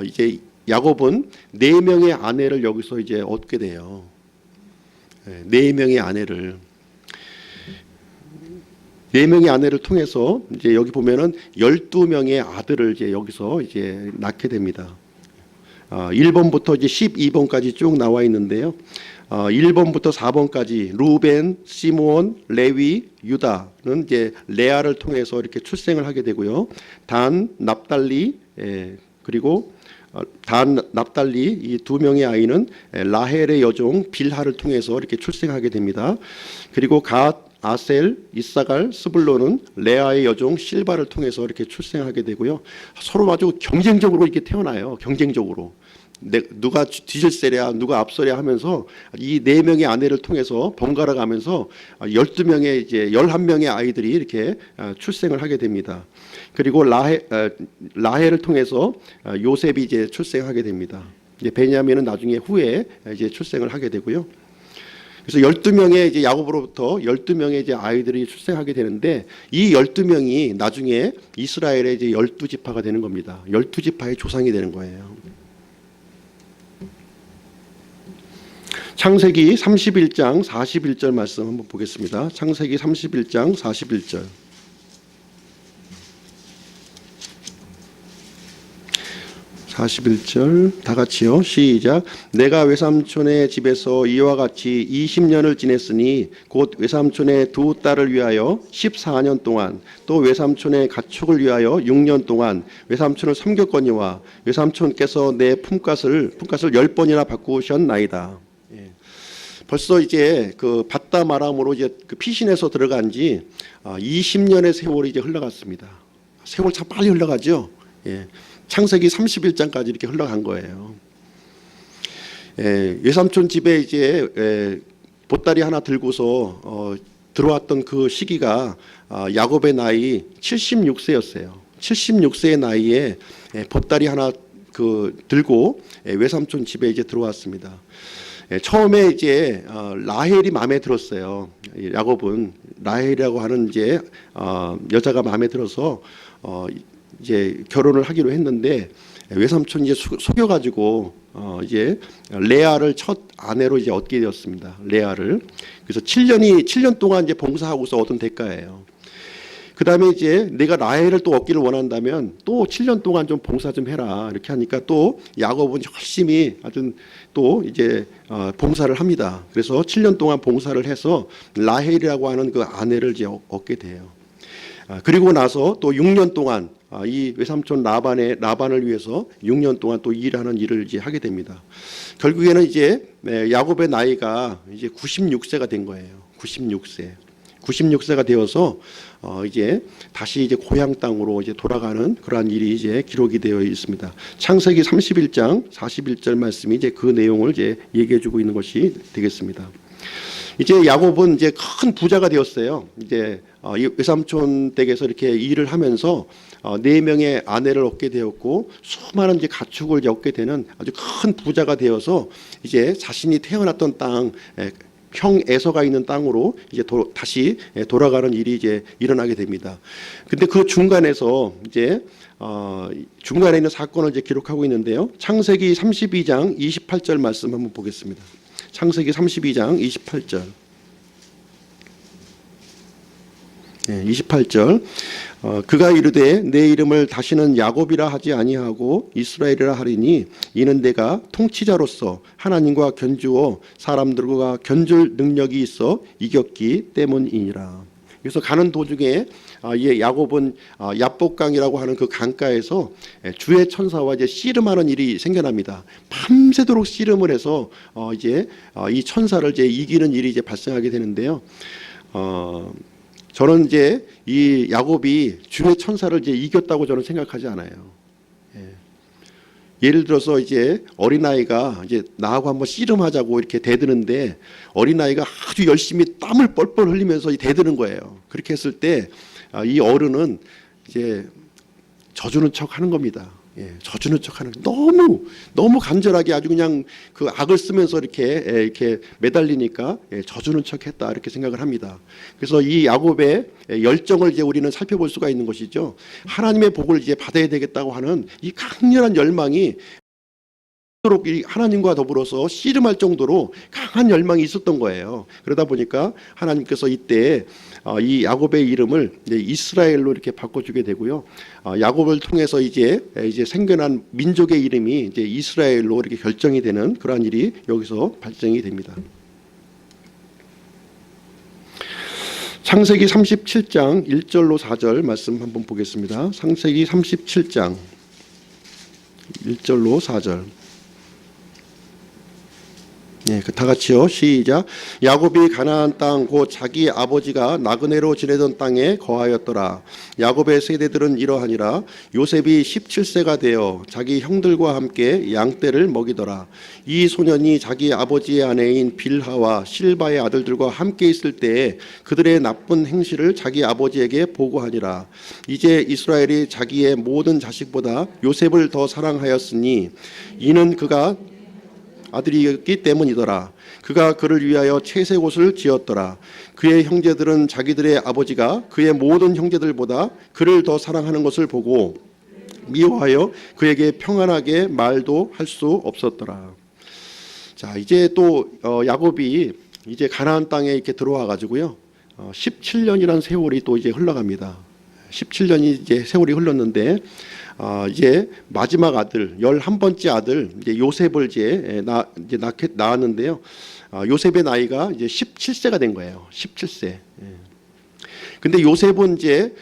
이제 야곱은 네 명의 아내를 여기서 이제 얻게 돼요. 네 명의 아내를. 네 명의 아내를 통해서 이제 여기 보면은 12명의 아들을 이제 여기서 이제 낳게 됩니다. 1번부터 이제 12번까지 쭉 나와 있는데요. 1번부터 4번까지 루벤, 시므온, 레위, 유다는 이제 레아를 통해서 이렇게 출생을 하게 되고요. 단, 납달리, 그리고 단, 납달리 이 두 명의 아이는 라헬의 여종 빌하를 통해서 이렇게 출생하게 됩니다. 그리고 갓, 아셀, 이사갈, 스불론은 레아의 여종 실바를 통해서 이렇게 출생하게 되고요. 서로 아주 경쟁적으로 이렇게 태어나요. 경쟁적으로. 누가 뒤질 세랴 누가 앞서랴 하면서 이 네 명의 아내를 통해서 번갈아 가면서 12명의 이제 11명의 아이들이 이렇게 출생을 하게 됩니다. 그리고 라헬을 통해서 요셉이 이제 출생하게 됩니다. 이제 베냐민은 나중에 후에 이제 출생을 하게 되고요. 그래서 12명의 이제 야곱으로부터 12명의 이제 아이들이 출생하게 되는데 이 12명이 나중에 이스라엘의 이제 12지파가 되는 겁니다. 12지파의 조상이 되는 거예요. 창세기 31장 41절 말씀 한번 보겠습니다. 창세기 31장 41절. 다 같이요. 시작. 내가 외삼촌의 집에서 이와 같이 20년을 지냈으니 곧 외삼촌의 두 딸을 위하여 14년 동안 또 외삼촌의 가축을 위하여 6년 동안 외삼촌을 섬겼거니와 외삼촌께서 내 품값을 10번이나 바꾸셨나이다. 벌써 이제 그 바담 아람으로 이제 그 피신해서 들어간 지 20년의 세월이 이제 흘러갔습니다. 세월 참 빨리 흘러가죠. 창세기 31장까지 이렇게 흘러간 거예요. 외삼촌 집에 이제 보따리 하나 들고서 들어왔던 그 시기가 야곱의 나이 76세였어요. 76세의 나이에 보따리 하나 그 들고 외삼촌 집에 이제 들어왔습니다. 처음에 이제 라헬이 마음에 들었어요. 야곱은 라헬이라고 하는 이제 여자가 마음에 들어서 이제 결혼을 하기로 했는데 외삼촌이 이제 속여가지고 이제 레아를 첫 아내로 이제 얻게 되었습니다. 레아를. 그래서 7년 동안 이제 봉사하고서 얻은 대가예요. 그 다음에 이제 내가 라헬을 또 얻기를 원한다면 또 7년 동안 좀 봉사 좀 해라. 이렇게 하니까 또 야곱은 열심히 아주 또 이제 봉사를 합니다. 그래서 7년 동안 봉사를 해서 라헬이라고 하는 그 아내를 이제 얻게 돼요. 그리고 나서 또 6년 동안 이 외삼촌 라반을 위해서 6년 동안 또 일하는 일을 이제 하게 됩니다. 결국에는 이제 야곱의 나이가 이제 96세가 된 거예요. 96세가 되어서 이제 다시 이제 고향 땅으로 이제 돌아가는 그러한 일이 이제 기록이 되어 있습니다. 창세기 31장 41절 말씀이 이제 그 내용을 이제 얘기해주고 있는 것이 되겠습니다. 이제 야곱은 이제 큰 부자가 되었어요. 이제 외삼촌 댁에서 이렇게 일을 하면서 4명의 아내를 얻게 되었고 수많은 이제 가축을 이제 얻게 되는 아주 큰 부자가 되어서 이제 자신이 태어났던 땅 형 에서가 있는 땅으로 이제 다시 돌아가는 일이 이제 일어나게 됩니다. 근데 그 중간에서 이제 중간에 있는 사건을 이제 기록하고 있는데요. 창세기 32장 28절 말씀 한번 보겠습니다. 창세기 32장 28절. 28절. 그가 이르되 내 이름을 다시는 야곱이라 하지 아니하고 이스라엘이라 하리니 이는 내가 통치자로서 하나님과 견주어 사람들과 견줄 능력이 있어 이겼기 때문이니라. 그래서 가는 도중에 야곱은 야복강이라고 하는 그 강가에서 주의 천사와 이제 씨름하는 일이 생겨납니다. 밤새도록 씨름을 해서 이제 이 천사를 이제 이기는 일이 이제 발생하게 되는데요. 저는 이제 이 야곱이 주의 천사를 이제 이겼다고 저는 생각하지 않아요. 예를 들어서 이제 어린아이가 이제 나하고 한번 씨름하자고 이렇게 대드는데 어린아이가 아주 열심히 땀을 뻘뻘 흘리면서 대드는 거예요. 그렇게 했을 때 이 어른은 이제 져주는 척 하는 겁니다. 져주는 척하는 너무 간절하게 아주 그냥 그 악을 쓰면서 이렇게 매달리니까 져주는 척했다 이렇게 생각을 합니다. 그래서 이 야곱의 열정을 이제 우리는 살펴볼 수가 있는 것이죠. 하나님의 복을 이제 받아야 되겠다고 하는 이 강렬한 열망이 도록 하나님과 더불어서 씨름할 정도로 강한 열망이 있었던 거예요. 그러다 보니까 하나님께서 이때 이 야곱의 이름을 이제 이스라엘로 이렇게 바꿔주게 되고요. 야곱을 통해서 이제 생겨난 민족의 이름이 이제 이스라엘로 이렇게 결정이 되는 그러한 일이 여기서 발생이 됩니다. 창세기 37장 1절로 4절 말씀 한번 보겠습니다. 창세기 37장 1절로 4절. 네, 다 같이요. 시작. 야곱이 가나안 땅 곧 자기 아버지가 나그네로 지내던 땅에 거하였더라. 야곱의 세대들은 이러하니라. 요셉이 17세가 되어 자기 형들과 함께 양떼를 먹이더라. 이 소년이 자기 아버지의 아내인 빌하와 실바의 아들들과 함께 있을 때에 그들의 나쁜 행실을 자기 아버지에게 보고하니라. 이제 이스라엘이 자기의 모든 자식보다 요셉을 더 사랑하였으니 이는 그가 아들이었기 때문이더라. 그가 그를 위하여 채색 옷을 지었더라. 그의 형제들은 자기들의 아버지가 그의 모든 형제들보다 그를 더 사랑하는 것을 보고 미워하여 그에게 평안하게 말도 할 수 없었더라. 자, 이제 또 야곱이 이제 가나안 땅에 이렇게 들어와 가지고요. 17년이라는 세월이 또 이제 흘러갑니다. 17년이 이제 세월이 흘렀는데 이제 마지막 아들 11번째 아들 이제 요셉을 이제 낳았는데요. 요셉의 나이가 이제 17세가 된 거예요. 17세. 근데 요셉은 이제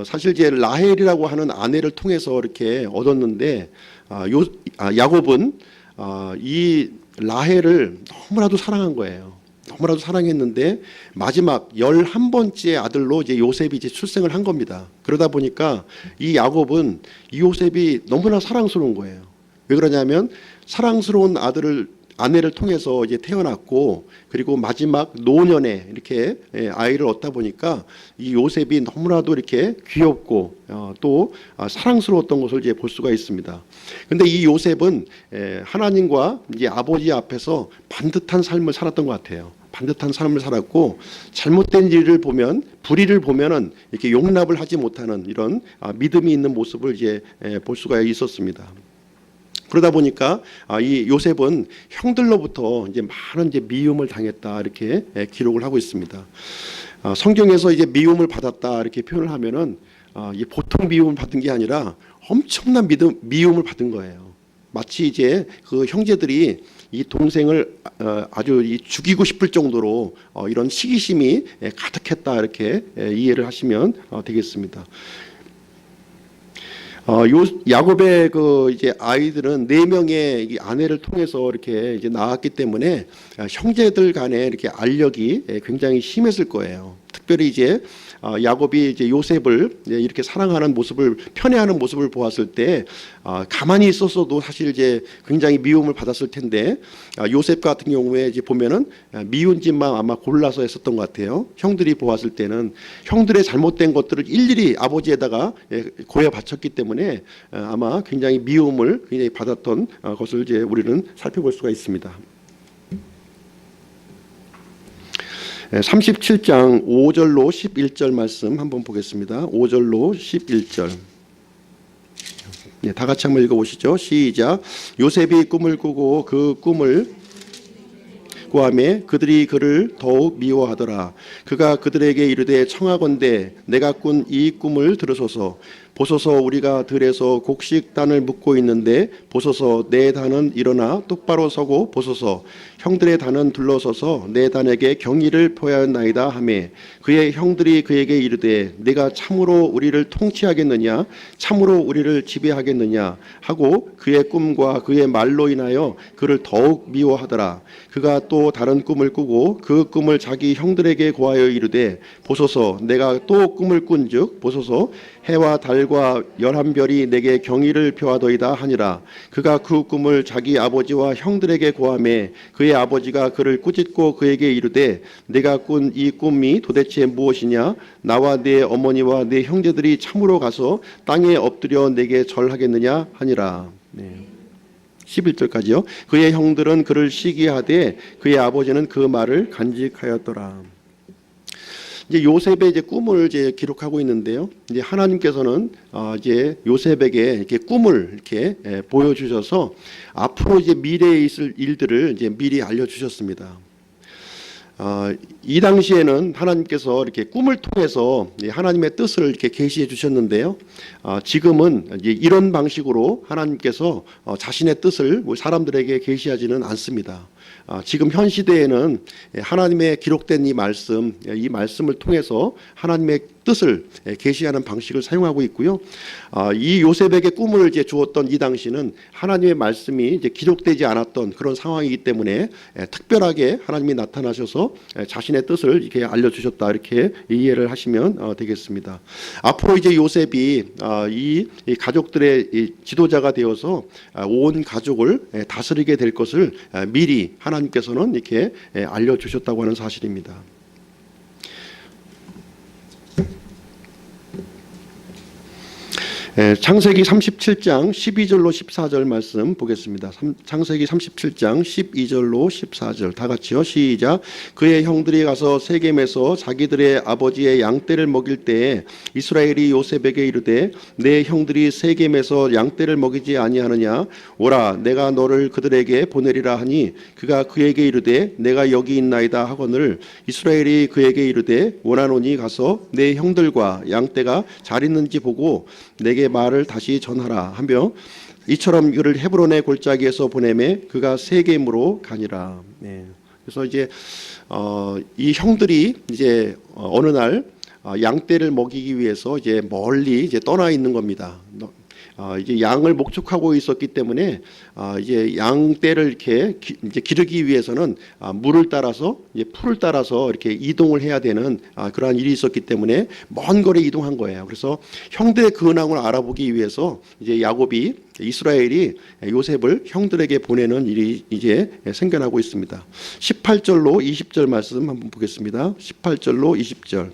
사실 이제 라헬이라고 하는 아내를 통해서 이렇게 얻었는데 야곱은 이 라헬을 너무나도 사랑한 거예요. 너무나도 사랑했는데 마지막 11번째 아들로 이제 요셉이 이제 출생을 한 겁니다. 그러다 보니까 이 야곱은 이 요셉이 너무나 사랑스러운 거예요. 왜 그러냐면 사랑스러운 아내를 통해서 이제 태어났고 그리고 마지막 노년에 이렇게 아이를 얻다 보니까 이 요셉이 너무나도 이렇게 귀엽고 또 사랑스러웠던 것을 이제 볼 수가 있습니다. 근데 이 요셉은 하나님과 이제 아버지 앞에서 반듯한 삶을 살았던 것 같아요. 반듯한 삶을 살았고 잘못된 일을 보면 불의를 보면은 이렇게 용납을 하지 못하는 이런 믿음이 있는 모습을 이제 볼 수가 있었습니다. 그러다 보니까 이 요셉은 형들로부터 이제 많은 이제 미움을 당했다 이렇게 기록을 하고 있습니다. 성경에서 이제 미움을 받았다 이렇게 표현을 하면은 보통 미움을 받은 게 아니라 엄청난 미움을 받은 거예요. 마치 이제 그 형제들이 이 동생을 아주 죽이고 싶을 정도로 이런 시기심이 가득했다 이렇게 이해를 하시면 되겠습니다. 야곱의 그 이제 아이들은 4명의 이 아내를 통해서 이렇게 이제 낳았기 때문에 형제들 간에 이렇게 알력이 굉장히 심했을 거예요. 특별히 이제 야곱이 이제 요셉을 이렇게 사랑하는 모습을 편애하는 모습을 보았을 때 가만히 있었어도 사실 이제 굉장히 미움을 받았을 텐데 요셉 같은 경우에 이제 보면은 미운 짓만 아마 골라서 했었던 것 같아요. 형들이 보았을 때는 형들의 잘못된 것들을 일일이 아버지에다가 고여 바쳤기 때문에 아마 굉장히 미움을 굉장히 받았던 것을 이제 우리는 살펴볼 수가 있습니다. 37장 5절로 11절 말씀 한번 보겠습니다. 5절로 11절. 다 같이 한번 읽어보시죠. 시작. 요셉이 꿈을 꾸고 그 꿈을 구하매 그들이 그를 더욱 미워하더라. 그가 그들에게 이르되 청하건대 내가 꾼 이 꿈을 들으소서. 보소서 우리가 들에서 곡식단을 묶고 있는데 보소서 내 단은 일어나 똑바로 서고 보소서 형들의 단은 둘러서서 내 단에게 경의를 표하였나이다 하매 그의 형들이 그에게 이르되 내가 참으로 우리를 통치하겠느냐 참으로 우리를 지배하겠느냐 하고 그의 꿈과 그의 말로 인하여 그를 더욱 미워하더라. 그가 또 다른 꿈을 꾸고 그 꿈을 자기 형들에게 고하여 이르되 보소서 내가 또 꿈을 꾼즉 보소서 해와 달과 11별이 내게 경의를 표하더이다 하니라. 그가 그 꿈을 자기 아버지와 형들에게 고하매 그의 아버지가 그를 꾸짖고 그에게 이르되 내가 꾼 이 꿈이 도대체 무엇이냐 나와 내 어머니와 내 형제들이 참으로 가서 땅에 엎드려 내게 절하겠느냐 하니라. 11절까지요. 그의 형들은 그를 시기하되 그의 아버지는 그 말을 간직하였더라. 이제 요셉의 이제 꿈을 이제 기록하고 있는데요. 이제 하나님께서는 이제 요셉에게 이렇게 꿈을 이렇게 보여주셔서 앞으로 이제 미래에 있을 일들을 이제 미리 알려주셨습니다. 이 당시에는 하나님께서 이렇게 꿈을 통해서 하나님의 뜻을 이렇게 계시해 주셨는데요. 지금은 이제 이런 방식으로 하나님께서 자신의 뜻을 사람들에게 계시하지는 않습니다. 지금 현 시대에는 하나님의 기록된 이 말씀을 통해서 하나님의 뜻을 계시하는 방식을 사용하고 있고요. 이 요셉에게 꿈을 이제 주었던 이 당시는 하나님의 말씀이 이제 기록되지 않았던 그런 상황이기 때문에 특별하게 하나님이 나타나셔서 자신의 뜻을 이렇게 알려주셨다, 이렇게 이해를 하시면 되겠습니다. 앞으로 이제 요셉이 이 가족들의 지도자가 되어서 온 가족을 다스리게 될 것을 미리 하나님께서는 이렇게 알려주셨다고 하는 사실입니다. 창세기 37장 12절로 14절 말씀 보겠습니다. 창세기 37장 12절로 14절 다 같이요. 시작. 그의 형들이 가서 세겜에서 자기들의 아버지의 양떼를 먹일 때에 이스라엘이 요셉에게 이르되 내 형들이 세겜에서 양떼를 먹이지 아니하느냐. 오라, 내가 너를 그들에게 보내리라 하니 그가 그에게 이르되 내가 여기 있나이다 하거늘 이스라엘이 그에게 이르되 원하노니 가서 내 형들과 양떼가 잘 있는지 보고 내게 말을 다시 전하라 하며 이처럼 그를 헤브론의 골짜기에서 보내매 그가 세겜으로 가니라. 그래서 이제 이 형들이 이제 어느 날 양떼를 먹이기 위해서 이제 멀리 이제 떠나 있는 겁니다. 이제 양을 목축하고 있었기 때문에 이제 양떼를 이렇게 이제 기르기 위해서는 물을 따라서 이제 풀을 따라서 이렇게 이동을 해야 되는 그러한 일이 있었기 때문에 먼 거리 이동한 거예요. 그래서 형들의 근황을 알아보기 위해서 이제 야곱이 이스라엘이 요셉을 형들에게 보내는 일이 이제 생겨나고 있습니다. 18절로 20절 말씀 한번 보겠습니다. 18절로 20절.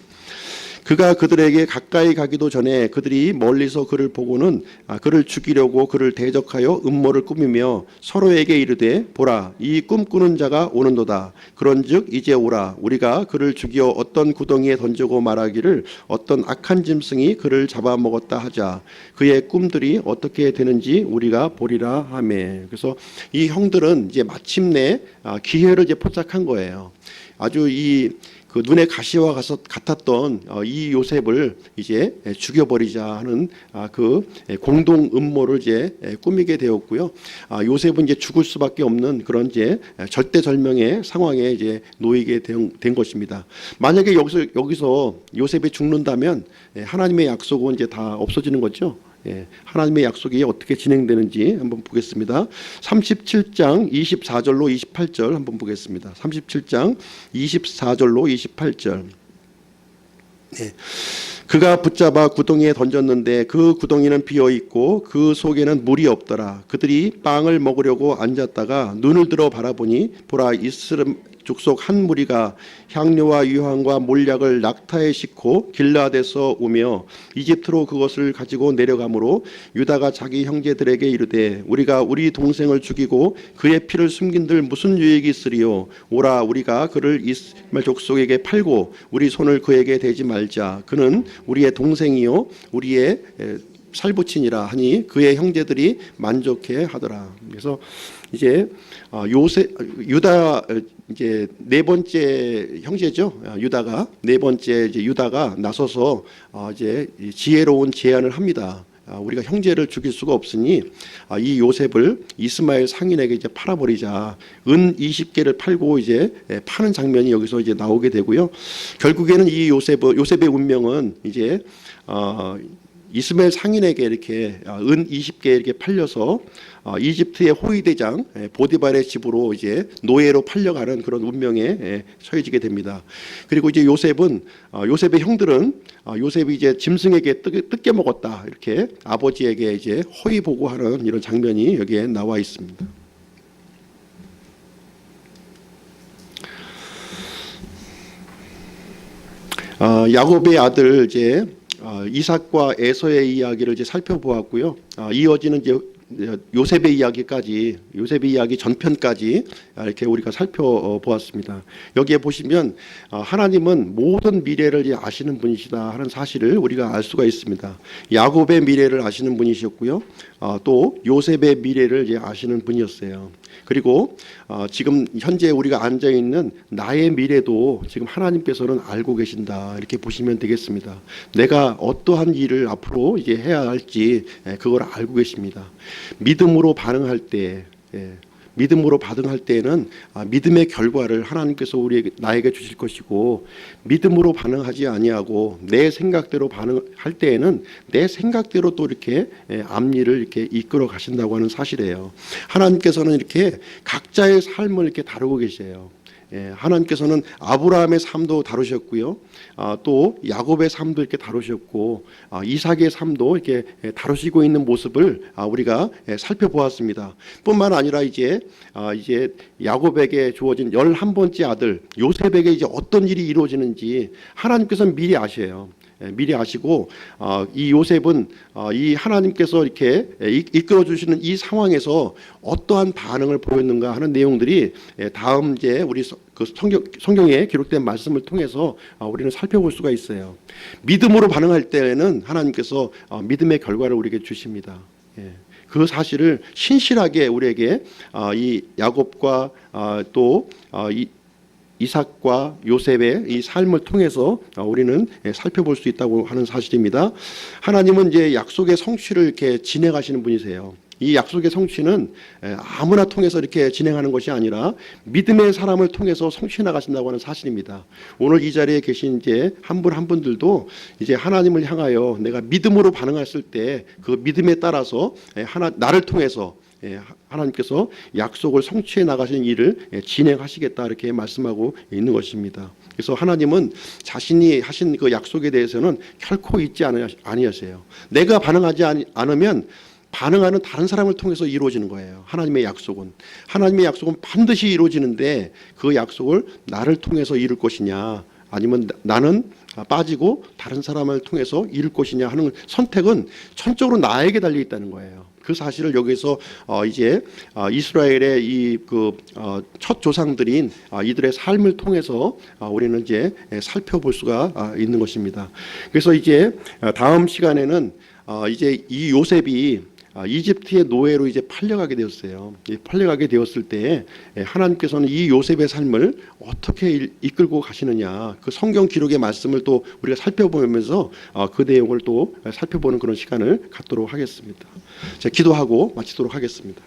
그가 그들에게 가까이 가기도 전에 그들이 멀리서 그를 보고는 그를 죽이려고 그를 대적하여 음모를 꾸미며 서로에게 이르되 보라, 이 꿈꾸는 자가 오는도다. 그런즉 이제 오라, 우리가 그를 죽여 어떤 구덩이에 던지고 말하기를 어떤 악한 짐승이 그를 잡아먹었다 하자. 그의 꿈들이 어떻게 되는지 우리가 보리라 하매. 그래서 이 형들은 이제 마침내 기회를 이제 포착한 거예요. 아주 그 눈에 가시와 같았던 이 요셉을 이제 죽여버리자 하는 그 공동 음모를 이제 꾸미게 되었고요. 요셉은 이제 죽을 수밖에 없는 그런 이제 절대절명의 상황에 이제 놓이게 된 것입니다. 만약에 여기서 요셉이 죽는다면 하나님의 약속은 이제 다 없어지는 거죠. 하나님의 약속이 어떻게 진행되는지 한번 보겠습니다. 37장 24절로 28절 한번 보겠습니다. 37장 24절로 28절. 그가 붙잡아 구덩이에 던졌는데 그 구덩이는 비어 있고 그 속에는 물이 없더라. 그들이 빵을 먹으려고 앉았다가 눈을 들어 바라보니 보라, 이스라엘 족속 한 무리가 향료와 유황과 몰약을 낙타에 싣고 길라앗에서 오며 이집트로 그것을 가지고 내려가므로 유다가 자기 형제들에게 이르되 우리가 우리 동생을 죽이고 그의 피를 숨긴들 무슨 유익이 있으리요. 오라, 우리가 그를 이스라엘 족속에게 팔고 우리 손을 그에게 대지 말자. 그는 우리의 동생이요 우리의 살부친이라 하니 그의 형제들이 만족해 하더라. 그래서 이제 유다 이제 네 번째 형제죠. 유다가 네 번째 이제 유다가 나서서 이제 지혜로운 제안을 합니다. 우리가 형제를 죽일 수가 없으니 이 요셉을 이스마엘 상인에게 이제 팔아버리자. 은 20개를 팔고 이제 파는 장면이 여기서 이제 나오게 되고요. 결국에는 이 요셉의 운명은 이제 이스마엘 상인에게 이렇게 은 20개 이렇게 팔려서 이집트의 호위대장 보디발의 집으로 이제 노예로 팔려가는 그런 운명에 처해지게 됩니다. 그리고 이제 요셉의 형들은 요셉이 이제 짐승에게 뜯겨 먹었다 이렇게 아버지에게 이제 허위 보고하는 이런 장면이 여기에 나와 있습니다. 야곱의 아들 이제 이삭과 에서의 이야기를 이제 살펴보았고요. 이어지는 이제 요셉의 이야기 전편까지 이렇게 우리가 살펴보았습니다. 여기에 보시면 하나님은 모든 미래를 아시는 분이시다 하는 사실을 우리가 알 수가 있습니다. 야곱의 미래를 아시는 분이셨고요. 또 요셉의 미래를 아시는 분이었어요. 그리고 지금 현재 우리가 앉아 있는 나의 미래도 지금 하나님께서는 알고 계신다 이렇게 보시면 되겠습니다. 내가 어떠한 일을 앞으로 이제 해야 할지 그걸 알고 계십니다. 믿음으로 반응할 때, 믿음으로 반응할 때에는 믿음의 결과를 하나님께서 나에게 주실 것이고, 믿음으로 반응하지 아니하고 내 생각대로 반응할 때에는 내 생각대로 또 이렇게 앞일을 이렇게 이끌어 가신다고 하는 사실이에요. 하나님께서는 이렇게 각자의 삶을 이렇게 다루고 계세요. 하나님께서는 아브라함의 삶도 다루셨고요. 또 야곱의 삶도 이렇게 다루셨고, 이삭의 삶도 이렇게 다루시고 있는 모습을 우리가 살펴보았습니다. 뿐만 아니라 이제 야곱에게 주어진 11번째 아들 요셉에게 이제 어떤 일이 이루어지는지 하나님께서는 미리 아셔요. 미리 아시고, 이 요셉은 이 하나님께서 이렇게 이끌어 주시는 이 상황에서 어떠한 반응을 보였는가 하는 내용들이 다음 이제 우리 그 성경에 기록된 말씀을 통해서 우리는 살펴볼 수가 있어요. 믿음으로 반응할 때에는 하나님께서 믿음의 결과를 우리에게 주십니다. 그 사실을 신실하게 우리에게 이 야곱과 또 이삭과 요셉의 이 삶을 통해서 우리는 살펴볼 수 있다고 하는 사실입니다. 하나님은 이제 약속의 성취를 이렇게 진행하시는 분이세요. 이 약속의 성취는 아무나 통해서 이렇게 진행하는 것이 아니라 믿음의 사람을 통해서 성취해 나가신다고 하는 사실입니다. 오늘 이 자리에 계신 이제 한 분 한 분들도 이제 하나님을 향하여 내가 믿음으로 반응했을 때 그 믿음에 따라서 나를 통해서 하나님께서 약속을 성취해 나가시는 일을 진행하시겠다 이렇게 말씀하고 있는 것입니다. 그래서 하나님은 자신이 하신 그 약속에 대해서는 결코 잊지 아니하세요. 내가 반응하지 않으면 반응하는 다른 사람을 통해서 이루어지는 거예요. 하나님의 약속은 반드시 이루어지는데 그 약속을 나를 통해서 이룰 것이냐, 아니면 나는 빠지고 다른 사람을 통해서 이룰 것이냐 하는 선택은 전적으로 나에게 달려 있다는 거예요. 그 사실을 여기서 이제 이스라엘의 이 그 첫 조상들인 이들의 삶을 통해서 우리는 이제 살펴볼 수가 있는 것입니다. 그래서 이제 다음 시간에는 이제 이 요셉이 이집트의 노예로 이제 팔려가게 되었어요. 팔려가게 되었을 때 하나님께서는 이 요셉의 삶을 어떻게 이끌고 가시느냐, 그 성경 기록의 말씀을 또 우리가 살펴보면서 그 내용을 또 살펴보는 그런 시간을 갖도록 하겠습니다. 자, 기도하고 마치도록 하겠습니다.